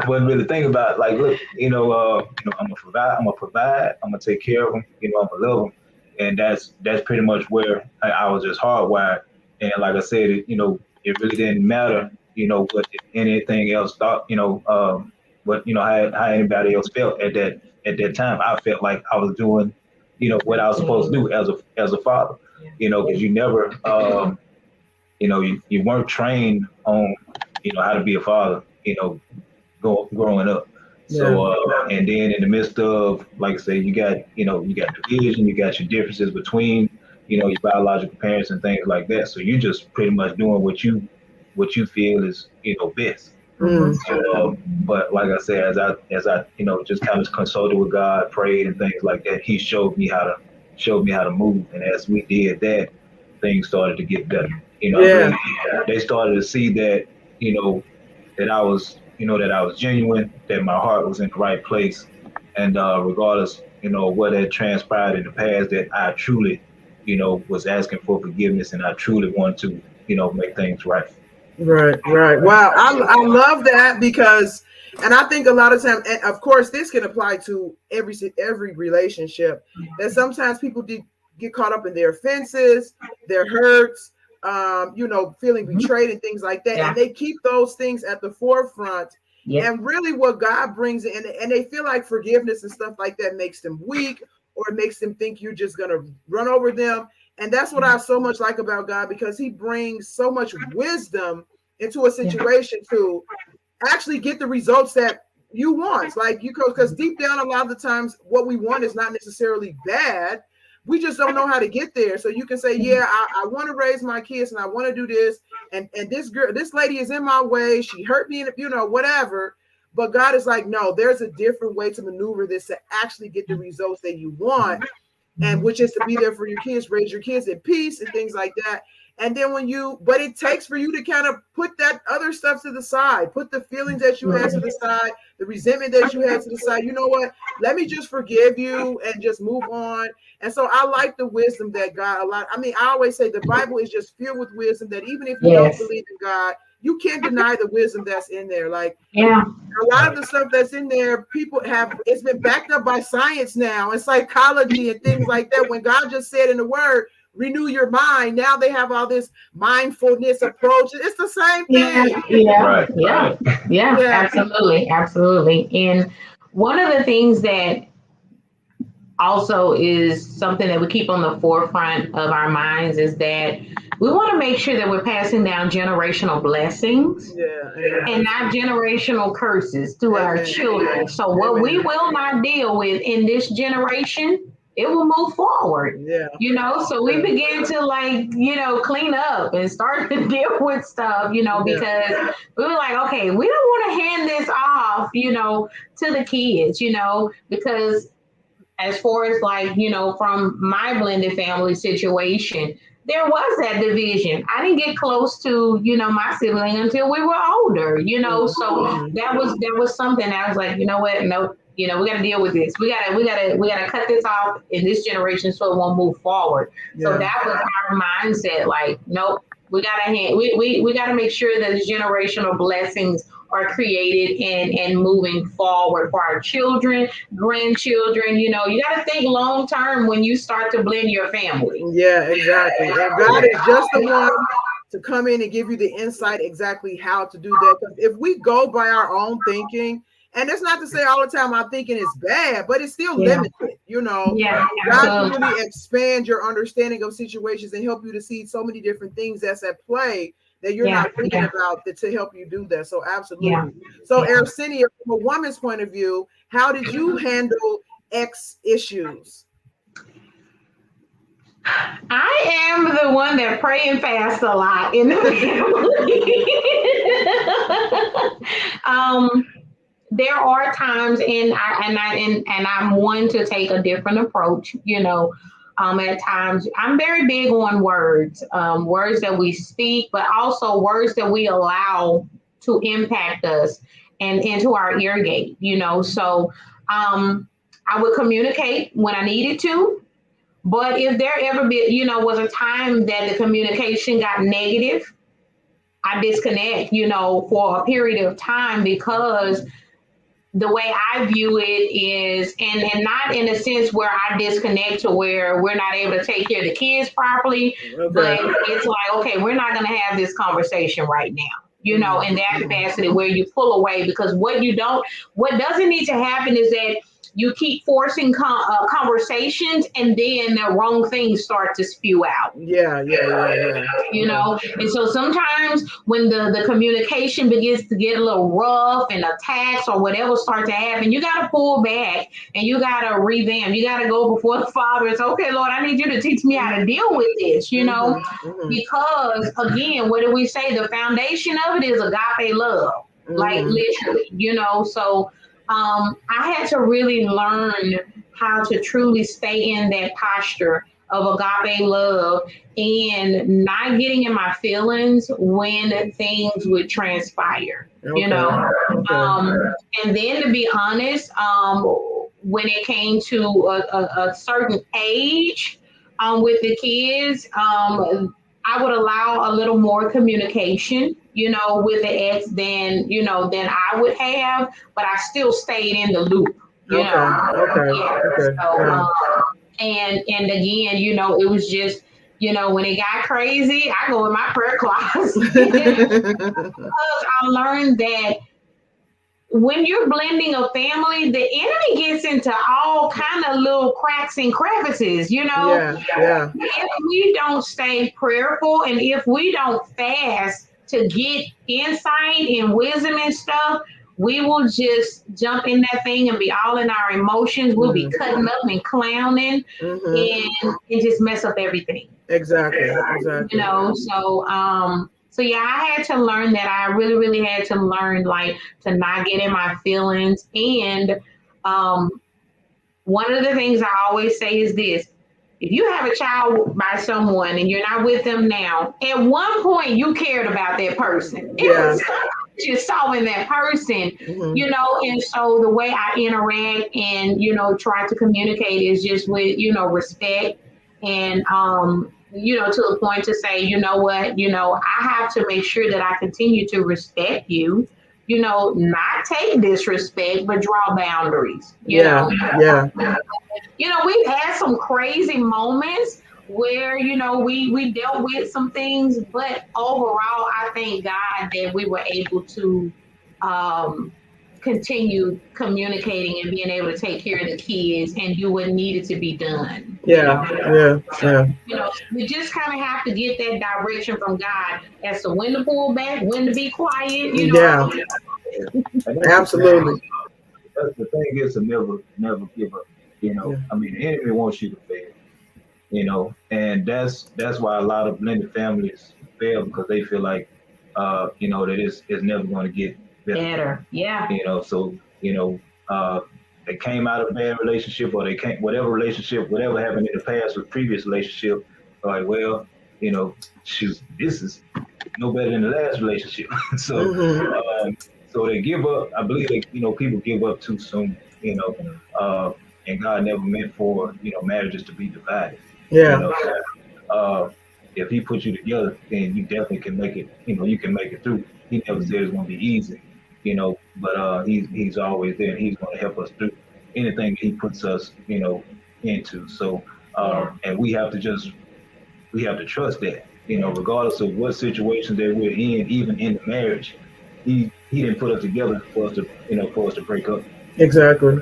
Wasn't really thinking about like, look, I'm gonna provide. I'm gonna take care of them. I'm gonna love them, and that's pretty much where I was just hardwired. And like I said, it really didn't matter, what anything else thought, what how anybody else felt at that time. I felt like I was doing, what I was supposed to do as a father, because you never. You weren't trained on, how to be a father, growing up. So, and then in the midst of, like I say, you got division, you got your differences between, your biological parents and things like that. So you just pretty much doing what you feel is, best. Mm. So, but like I said, as I just kind of consulted with God, prayed and things like that, He showed me how to move. And as we did that, things started to get better. Really, they started to see that, that I was genuine, that my heart was in the right place. And regardless, what had transpired in the past, that I truly, was asking for forgiveness and I truly wanted to, make things right. Right. Wow. I love that because, and I think a lot of times, and of course, this can apply to every relationship, that sometimes people get caught up in their offenses, their hurts, feeling betrayed and things like that. And they keep those things at the forefront. And really what God brings in, and they feel like forgiveness and stuff like that makes them weak or it makes them think you're just going to run over them. And that's what I so much like about God, because He brings so much wisdom into a situation to actually get the results that you want. Like because deep down, a lot of the times what we want is not necessarily bad. We just don't know how to get there. So you can say, yeah, I want to raise my kids and I want to do this. And this lady is in my way. She hurt me, whatever. But God is like, no, there's a different way to maneuver this to actually get the results that you want. And which is to be there for your kids, raise your kids in peace and things like that. And then but it takes for you to kind of put that other stuff to the side, put the feelings that you had to the side, the resentment that you had to the side. You know what? Let me just forgive you and just move on. And so I like the wisdom that God allowed. I mean, I always say the Bible is just filled with wisdom that even if you don't believe in God, you can't deny the wisdom that's in there. Like, a lot of the stuff that's in there, it's been backed up by science now and psychology and things like that. When God just said in the word, renew your mind. Now they have all this mindfulness approach. It's the same thing. Absolutely. And one of the things that also is something that we keep on the forefront of our minds is that we want to make sure that we're passing down generational blessings and not generational curses to our children. So what we will not deal with in this generation, it will move forward. So we begin to clean up and start to deal with stuff, because we were like, okay, we don't want to hand this off, to the kids, because as far as from my blended family situation, there was that division. I didn't get close to, my sibling until we were older, so that was something that I was like, you know what? Nope. We got to deal with this. We gotta cut this off in this generation so it won't move forward. So that was our mindset. Like, nope, we gotta make sure that the generational blessings are created and moving forward for our children, grandchildren. You got to think long term when you start to blend your family. Yeah, exactly. And God is just the one to come in and give you the insight exactly how to do that. Because if we go by our own thinking, and it's not to say all the time our thinking is bad, but it's still limited, Yeah, God can really expand your understanding of situations and help you to see so many different things that's at play that you're not thinking about to help you do that. So absolutely. So Aircinia, from a woman's point of view, how did you handle X issues? I am the one that pray and fast a lot in the family. There are times, and I'm one to take a different approach. At times, I'm very big on words, words that we speak, but also words that we allow to impact us and into our ear gate. So I would communicate when I needed to. But if there ever was a time that the communication got negative, I disconnect, for a period of time, because the way I view it is, and not in a sense where I disconnect to where we're not able to take care of the kids properly, but it's like, okay, we're not going to have this conversation right now, in that capacity where you pull away, because what doesn't need to happen is that you keep forcing conversations and then the wrong things start to spew out. And so sometimes when the communication begins to get a little rough and attacks or whatever start to happen, you got to pull back and you got to revamp. You got to go before the Father and say, okay, Lord, I need you to teach me how to deal with this, because again, what do we say? The foundation of it is agape love, like literally, so I had to really learn how to truly stay in that posture of agape love and not getting in my feelings when things would transpire, And then, to be honest, when it came to a certain age with the kids, I would allow a little more communication, with the ex than I would have, but I still stayed in the loop, So, and again, it was just, when it got crazy, I go in my prayer closet. Because I learned that when you're blending a family, the enemy gets into all kind of little cracks and crevices, If we don't stay prayerful and if we don't fast to get insight and wisdom and stuff, we will just jump in that thing and be all in our emotions. We'll be cutting up and clowning and just mess up everything. Exactly. So yeah, I had to learn that. I really, really had to learn to not get in my feelings. And one of the things I always say is this: if you have a child by someone and you're not with them now, at one point you cared about that person. It was just solving that person, and so the way I interact and, try to communicate is just with, respect and, to the point to say, you know what, I have to make sure that I continue to respect you, not take disrespect, but draw boundaries, you know. We've had some crazy moments where, we dealt with some things, but overall, I thank God that we were able to continue communicating and being able to take care of the kids and do what needed to be done. Yeah, yeah. You know, we just kind of have to get that direction from God as to when to pull back, when to be quiet. You know. Yeah, absolutely. The thing is to never give up. You know, I mean, the enemy wants you to fail. You know, and that's why a lot of blended families fail, because they feel like, you know, that it's never going to get better. Yeah. You know, so you know, they came out of a bad relationship, or they came whatever happened in the past with previous relationship. Like, well, you know, this is no better than the last relationship. So, so they give up. I believe people give up too soon. You know, and God never meant for marriages to be divided. Yeah. You know, if He put you together, then you definitely can make it. You know, you can make it through. He never said it's going to be easy. You know, but he's always there. And He's going to help us through anything He puts us, into. So, and we have to trust that. You know, regardless of what situation that we're in, even in the marriage, He didn't put us together for us to break up. Exactly.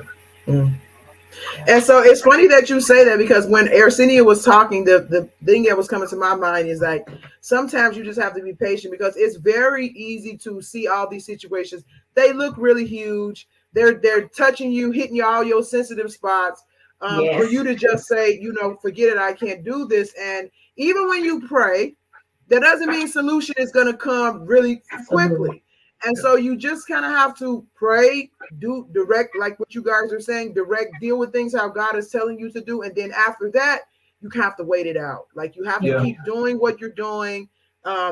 And so it's funny that you say that, because when Aircinia was talking, the thing that was coming to my mind is like, sometimes you just have to be patient, because it's very easy to see all these situations. They look really huge. They're touching you, hitting you all your sensitive spots. For you to just say, forget it, I can't do this. And even when you pray, that doesn't mean solution is going to come really quickly. And so you just kind of have to pray, do direct, like what you guys are saying, deal with things how God is telling you to do. And then after that, you have to wait it out. Like, you have to keep doing what you're doing.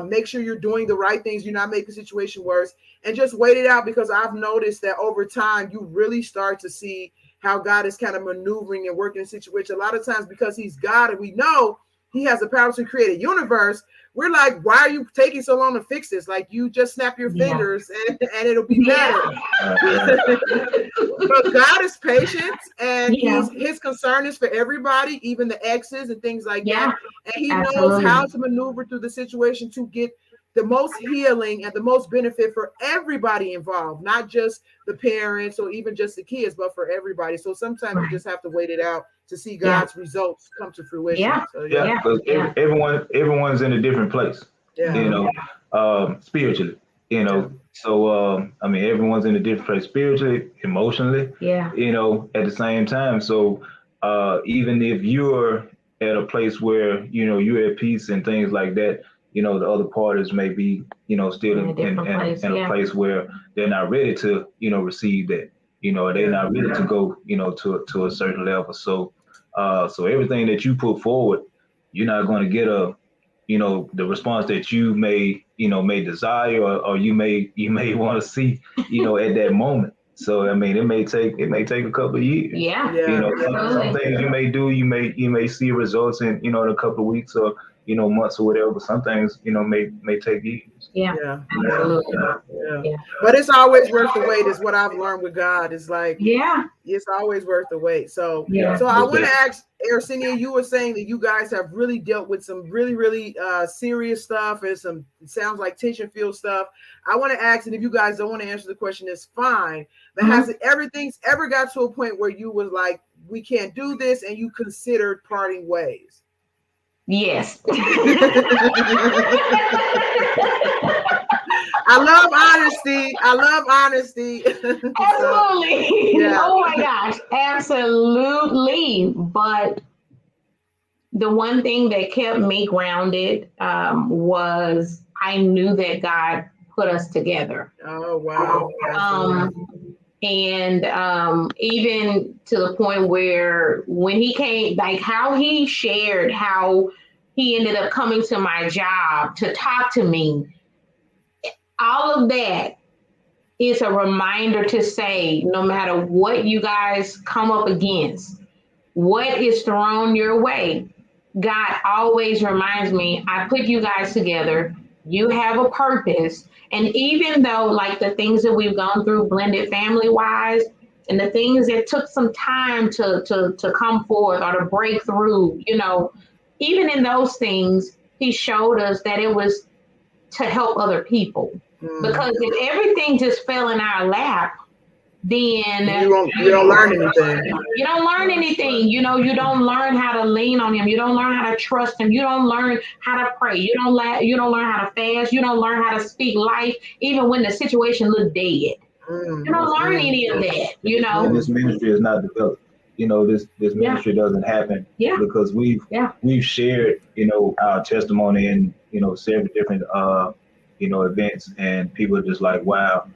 Make sure you're doing the right things. You're not making the situation worse, and just wait it out, because I've noticed that over time, you really start to see how God is kind of maneuvering and working in situations. A lot of times, because He's God and we know He has the power to create a universe, we're like, why are you taking so long to fix this? Like, you just snap your fingers and it'll be better. But God is patient, and His concern is for everybody, even the exes and things like that. And He knows how to maneuver through the situation to get the most healing and the most benefit for everybody involved, not just the parents or even just the kids, but for everybody. So sometimes you just have to wait it out to see God's results come to fruition. Because everyone's in a different place, spiritually, So I mean, everyone's in a different place spiritually, emotionally, at the same time. So even if you're at a place where you're at peace and things like that, the other parties may be still in a place where they're not ready to receive that. They're not ready to go to a certain level. So so everything that you put forward, you're not going to get the response that you may desire, or you may want to see at that moment. So I mean, it may take a couple of years. Some things you may do, you may see results in in a couple of weeks or months or whatever. But some things may take years. But it's always worth the wait, is what I've learned with God. It's like, it's always worth the wait. So so I want to ask Aircinia, you were saying that you guys have really dealt with some really serious stuff and some, it sounds like tension-filled stuff. I want to ask, and if you guys don't want to answer the question, it's fine. But has everything's ever got to a point where you was like, we can't do this, and you considered parting ways? Yes. I love honesty. Absolutely. Oh my gosh. Absolutely. But the one thing that kept me grounded was I knew that God put us together. Oh, wow. And even to the point where when He came, like how He shared how He ended up coming to my job to talk to me, all of that is a reminder to say, no matter what you guys come up against, what is thrown your way, God always reminds me, I put you guys together. You have a purpose. And even though, like, the things that we've gone through blended family wise, and the things that took some time to come forth or to break through, even in those things, He showed us that it was to help other people. Because if everything just fell in our lap, then you don't learn anything. You don't learn anything. You don't learn how to lean on him. You don't learn how to trust him. You don't learn how to pray. You don't learn how to fast. You don't learn how to speak life, even when the situation looks dead. You don't learn any of that, And this ministry is not developed. This ministry doesn't happen because we've shared, our testimony in, several different, events, and people are just like, wow,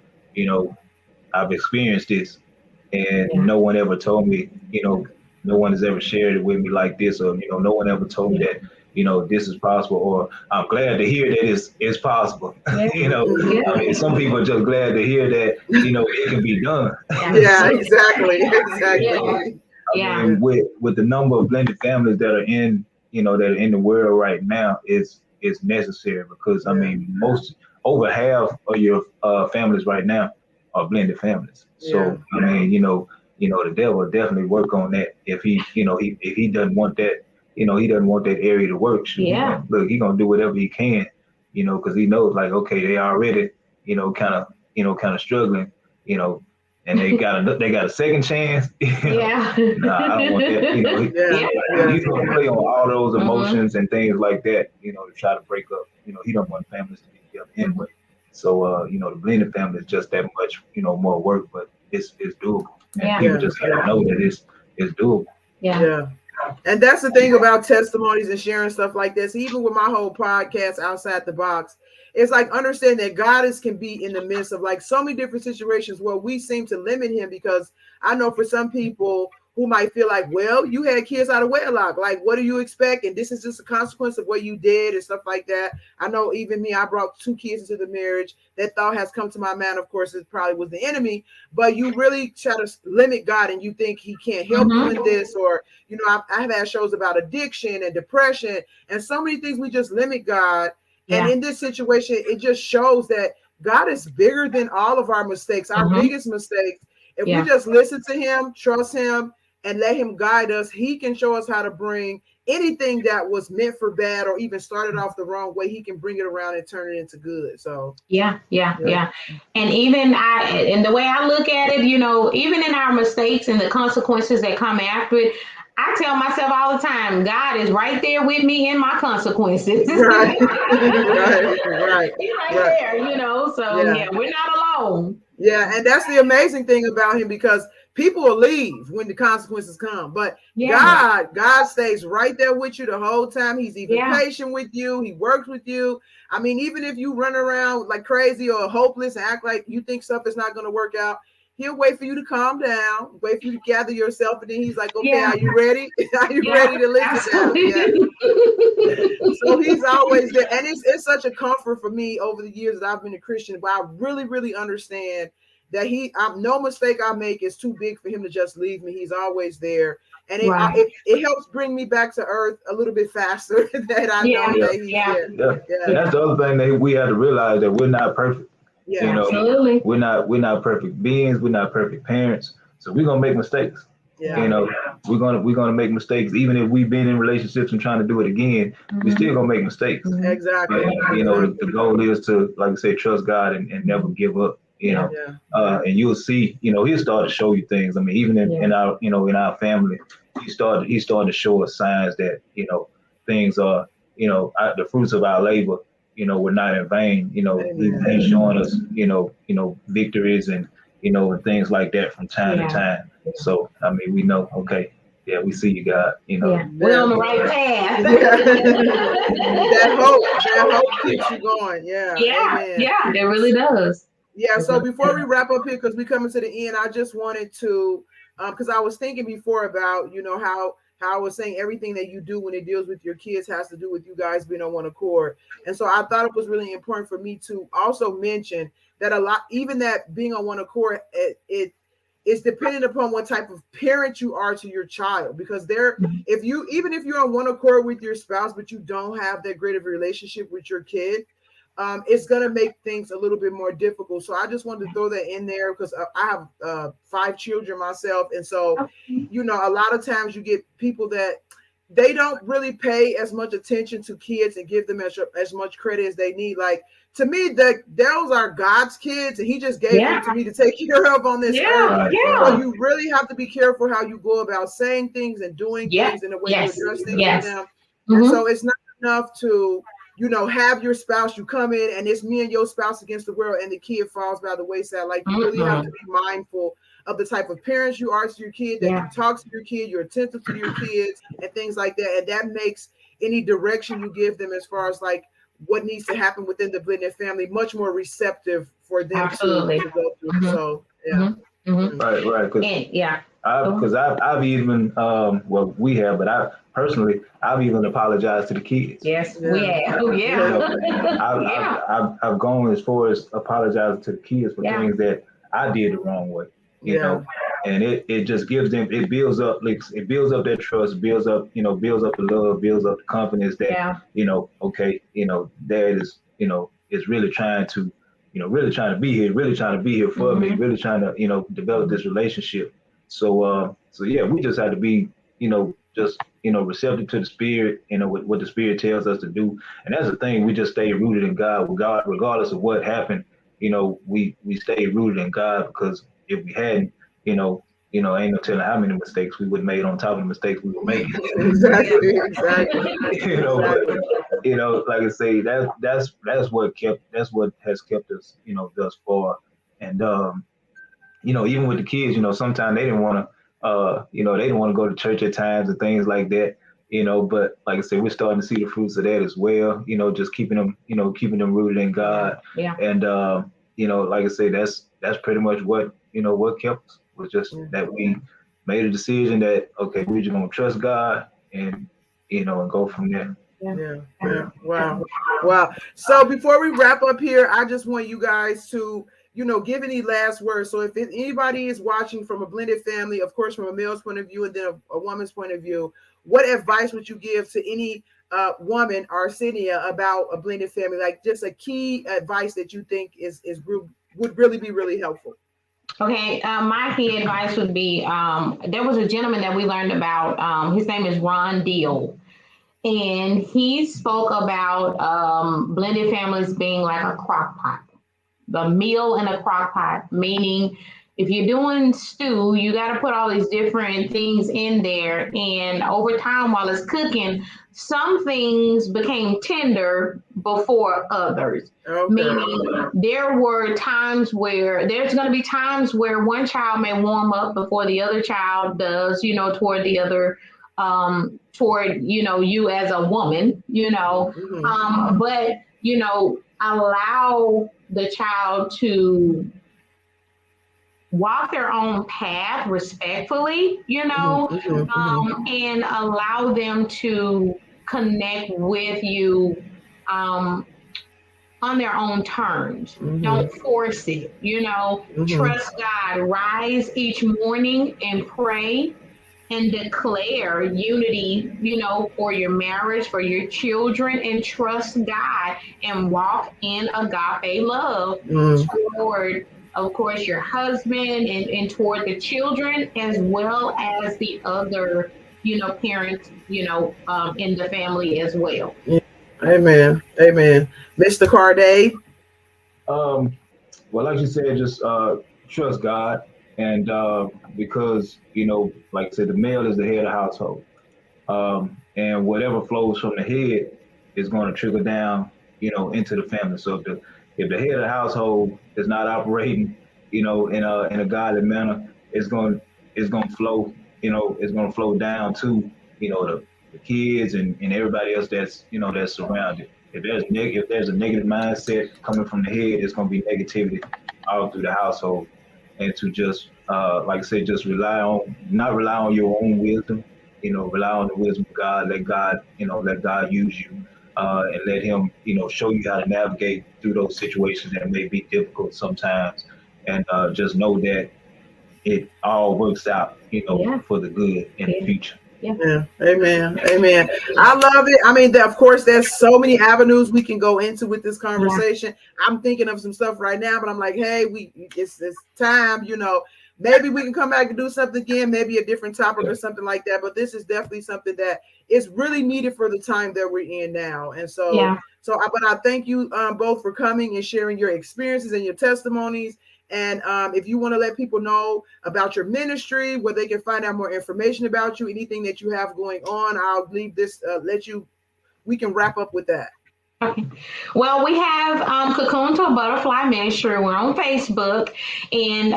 I've experienced this, and no one ever told me, no one has ever shared it with me like this, or, no one ever told me that, this is possible, or I'm glad to hear that it's possible. I mean, some people are just glad to hear that, it can be done. Yeah, exactly. I mean, with the number of blended families that are in, that are in the world right now, it's necessary, because I mean, over half of your families right now are blended families. So I mean, the devil will definitely work on that if he doesn't want that, he doesn't want that area to work. Look, he's gonna do whatever he can, because he knows, like, okay, they already, kind of struggling, and they got a second chance. Nah, I don't want that. He's gonna play on all those emotions and things like that, to try to break up. He don't want families to be together anyway. So the blended family is just that much, more work, but it's doable. And people just gotta know that it's doable. Yeah. And that's the thing about testimonies and sharing stuff like this. Even with my whole podcast, Outside the Box, it's like understand that God can be in the midst of like so many different situations where we seem to limit him, because I know for some people who might feel like, well, you had kids out of wedlock. Like, what do you expect? And this is just a consequence of what you did and stuff like that. I know even me, I brought 2 kids into the marriage. That thought has come to my mind. Of course, it probably was the enemy, but you really try to limit God and you think he can't help you in this. Or, I have had shows about addiction and depression and so many things. We just limit God. And in this situation, it just shows that God is bigger than all of our mistakes, our biggest mistakes. If we just listen to him, trust him, and let him guide us, he can show us how to bring anything that was meant for bad or even started off the wrong way. He can bring it around and turn it into good. So yeah. And even and the way I look at it, even in our mistakes and the consequences that come after it, I tell myself all the time, God is right there with me in my consequences. Right. He's right there, so we're not alone. Yeah, and that's the amazing thing about him, because people will leave when the consequences come, but God stays right there with you the whole time. He's even patient with you. He works with you. I mean, even if you run around like crazy or hopeless and act like you think stuff is not going to work out, he'll wait for you to calm down, wait for you to gather yourself, and then he's like, okay, are you ready? Are you ready to listen now? So he's always there. And it's such a comfort for me over the years that I've been a Christian, but I really, really understand that no mistake I make is too big for him to just leave me. He's always there. And it helps bring me back to earth a little bit faster that I know that he's there. And that's the other thing that we have to realize, that we're not perfect. Absolutely. We're not perfect beings. We're not perfect parents. So we're gonna make mistakes. We're gonna make mistakes. Even if we've been in relationships and trying to do it again, we're still gonna make mistakes. Exactly. But, the goal is to, like I say, trust God and never give up. And you'll see, he'll start to show you things. I mean, even in our, in our family, he started to show us signs that, things are, the fruits of our labor, we're not in vain. He's showing us, victories and, and things like that from time to time. So, I mean, we know, okay, we see you, God, We're on the right path. That hope keeps you going. It really does. Yeah, so before we wrap up here, because we're coming to the end, I just wanted to, because I was thinking before about, how I was saying everything that you do when it deals with your kids has to do with you guys being on one accord. And so I thought it was really important for me to also mention that even that being on one accord, it is dependent upon what type of parent you are to your child, because even if you're on one accord with your spouse, but you don't have that great of a relationship with your kid, it's going to make things a little bit more difficult. So I just wanted to throw that in there, because I have 5 children myself. And so, a lot of times you get people that they don't really pay as much attention to kids and give them as much credit as they need. Like, to me, those are God's kids, and he just gave them to me to take care of on this earth. So you really have to be careful how you go about saying things and doing things in a way you address things with them. And so it's not enough to, you know, have your spouse, you come in and it's me and your spouse against the world and the kid falls by the wayside. Like, you really have to be mindful of the type of parents you are to your kid, that you talk to your kid, you're attentive to your kids and things like that. And that makes any direction you give them as far as like what needs to happen within the blended family much more receptive for them to go through. So right. Because I've even we have, but I've even apologized to the kids. Yes, we have. Oh yeah. You know, I've gone as far as apologizing to the kids for things that I did the wrong way. You know, and it just gives them, it builds up their trust, builds up the love, builds up the confidence that you know, okay, you know, dad is, you know, is really trying to be here, really trying to be here for me, really trying to, you know, develop this relationship. So yeah, we just have to be, you know, just, you know, receptive to the spirit, you know, what the spirit tells us to do. And that's the thing, we just stay rooted in God, regardless of what happened. You know, we stay rooted in God, because if we hadn't, you know, ain't no telling how many mistakes we would have made on top of the mistakes we were making. Exactly. You know, but, you know, like I say, that's what has kept us, you know, thus far. And you know, even with the kids, you know, sometimes they didn't want to go to church at times and things like that. You know, but like I said, we're starting to see the fruits of that as well. You know, just keeping them rooted in God. And you know, like I say, that's pretty much what kept us, was just that we made a decision that, okay, we're just gonna trust God and, you know, and go from there. Wow. So before we wrap up here, I just want you guys to, you know, give any last words. So if anybody is watching from a blended family, of course, from a male's point of view and then a woman's point of view, what advice would you give to any woman, Aircinia, about a blended family? Like, just a key advice that you think would really be really helpful. Okay, my key advice would be, there was a gentleman that we learned about. His name is Ron Deal. And he spoke about blended families being like a crock pot, the meal in a crock pot, meaning if you're doing stew, you got to put all these different things in there. And over time, while it's cooking, some things became tender before others. Okay. Meaning there's going to be times where one child may warm up before the other child does, you know, toward the other, toward, you know, you as a woman, you know, but, you know, allow the child to walk their own path respectfully, you know, and allow them to connect with you on their own terms. Don't force it, you know, trust God, rise each morning and pray and declare unity, you know, for your marriage, for your children, and trust God and walk in agape love toward, of course, your husband and toward the children, as well as the other, you know, parents, you know, in the family as well. Amen. Mr. Carday. Well, like you said, just trust God. And because, you know, like I said, the male is the head of the household. And whatever flows from the head is going to trickle down, you know, into the family. So if the head of the household is not operating, you know, in a godly manner, it's going to flow, you know, it's going to flow down to, you know, the kids and everybody else that's, you know, that's surrounded. If there's a negative mindset coming from the head, it's going to be negativity all through the household. And to just, like I said, just not rely on your own wisdom, you know, rely on the wisdom of God. Let God use you, and let Him, you know, show you how to navigate through those situations that may be difficult sometimes. And just know that it all works out, you know, for the good in the future. Yeah. Amen. I love it. I mean, of course, there's so many avenues we can go into with this conversation. I'm thinking of some stuff right now, but I'm like, hey, it's time, you know. maybe we can come back and do something again, maybe a different topic or something like that. But this is definitely something that is really needed for the time that we're in now. And so, Yeah. But I thank you both for coming and sharing your experiences and your testimonies. And if you want to let people know about your ministry, where they can find out more information about you, anything that you have going on, I'll leave this, we can wrap up with that. Okay. Well, we have Cocoon to a Butterfly Ministry. We're on Facebook, and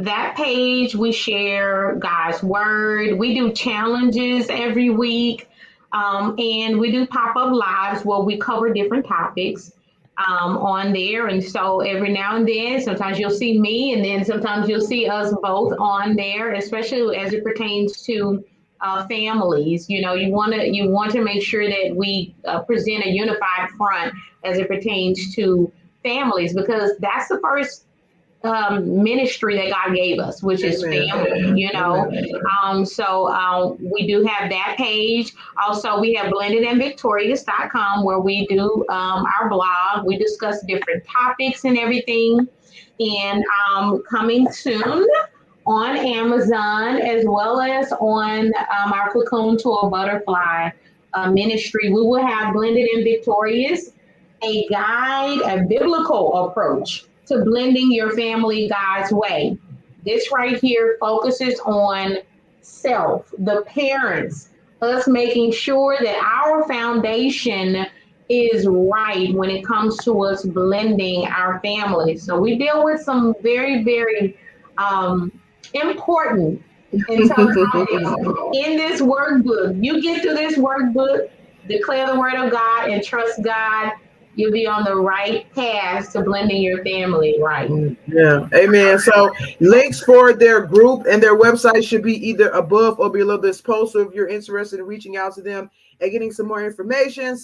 that page we share God's Word. We do challenges every week, and we do pop-up lives where we cover different topics on there. And so every now and then, sometimes you'll see me, and then sometimes you'll see us both on there, especially as it pertains to families. You know, you want to make sure that we present a unified front as it pertains to families, because that's the first ministry that God gave us, which is family, you know. So we do have that page. Also, we have blendedandvictorious.com, where we do our blog. We discuss different topics and everything. And coming soon on Amazon, as well as on our Cocoon to a Butterfly ministry, we will have Blended and Victorious, a guide, a biblical approach to blending your family God's way. This right here focuses on self, the parents, us making sure that our foundation is right when it comes to us blending our families. So we deal with some very, very important and tough topics in this workbook. You get through this workbook, declare the word of God, and trust God. You'll be on the right path to blending your family right. Yeah, amen. So links for their group and their website should be either above or below this post. So if you're interested in reaching out to them and getting some more information,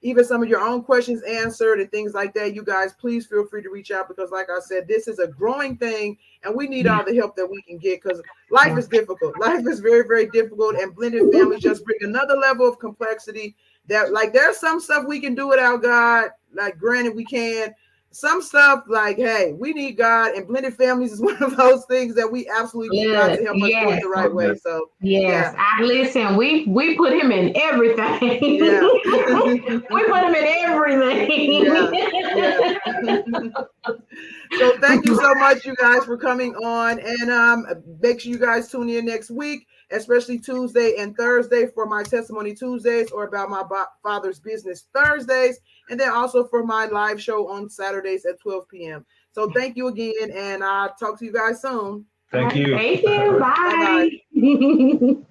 even some of your own questions answered and things like that, you guys, please feel free to reach out, because like I said, this is a growing thing and we need all the help that we can get, because life is difficult. Life is very, very difficult, and blended families just bring another level of complexity that, like, there's some stuff we can do without God. Like, granted, we can. Some stuff, like, hey, we need God, and blended families is one of those things that we absolutely need God to help us do it the right way. So yes, listen, we put him in everything. Yeah. We put him in everything. Yeah. So thank you so much, you guys, for coming on, and make sure you guys tune in next week, especially Tuesday and Thursday for my Testimony Tuesdays, or About My Father's Business Thursdays, and then also for my live show on Saturdays at 12 p.m. So thank you again, and I'll talk to you guys soon. Thank you. Thank you. Bye. Bye.